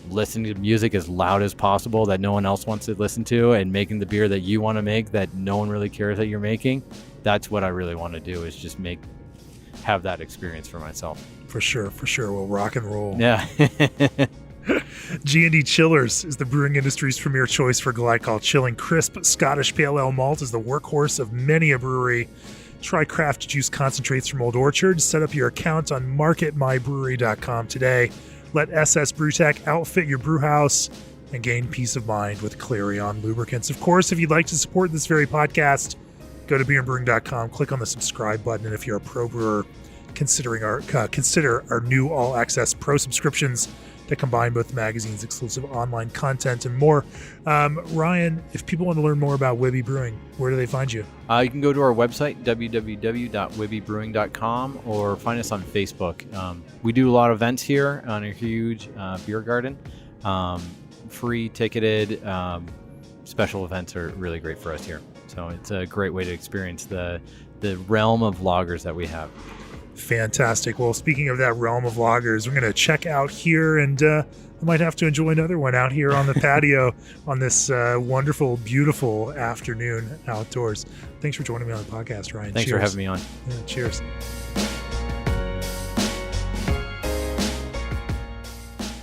listening to music as loud as possible that no one else wants to listen to and making the beer that you want to make that no one really cares that you're making, that's what I really want to do, is just have that experience for myself. For sure. Well, rock and roll. Yeah. G&D Chillers is the brewing industry's premier choice for glycol chilling. Crisp Scottish Pale Ale malt is the workhorse of many a brewery. Try craft juice concentrates from Old Orchard. Set up your account on marketmybrewery.com today. Let SS Brewtech outfit your brew house and gain peace of mind with Clarion lubricants. Of course, if you'd like to support this very podcast, go to beerandbrewing.com, click on the subscribe button, and if you're a pro brewer, consider our new All Access Pro subscriptions that combine both the magazine's exclusive online content and more. Ryan, if people want to learn more about Wibby Brewing, where do they find you? You can go to our website, www.wibbybrewing.com, or find us on Facebook. We do a lot of events here on a huge beer garden. Free ticketed special events are really great for us here. So it's a great way to experience the realm of lagers that we have. Fantastic. Well, speaking of that realm of lagers, we're going to check out here, and I might have to enjoy another one out here on the patio on this wonderful, beautiful afternoon outdoors. Thanks for joining me on the podcast, Ryan. Thanks for having me on. Yeah, cheers.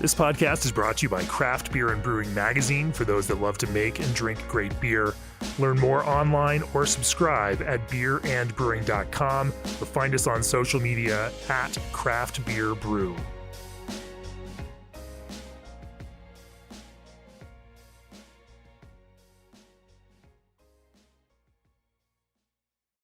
This podcast is brought to you by Craft Beer and Brewing Magazine for those that love to make and drink great beer. Learn more online or subscribe at beerandbrewing.com or find us on social media at Craft Beer Brew.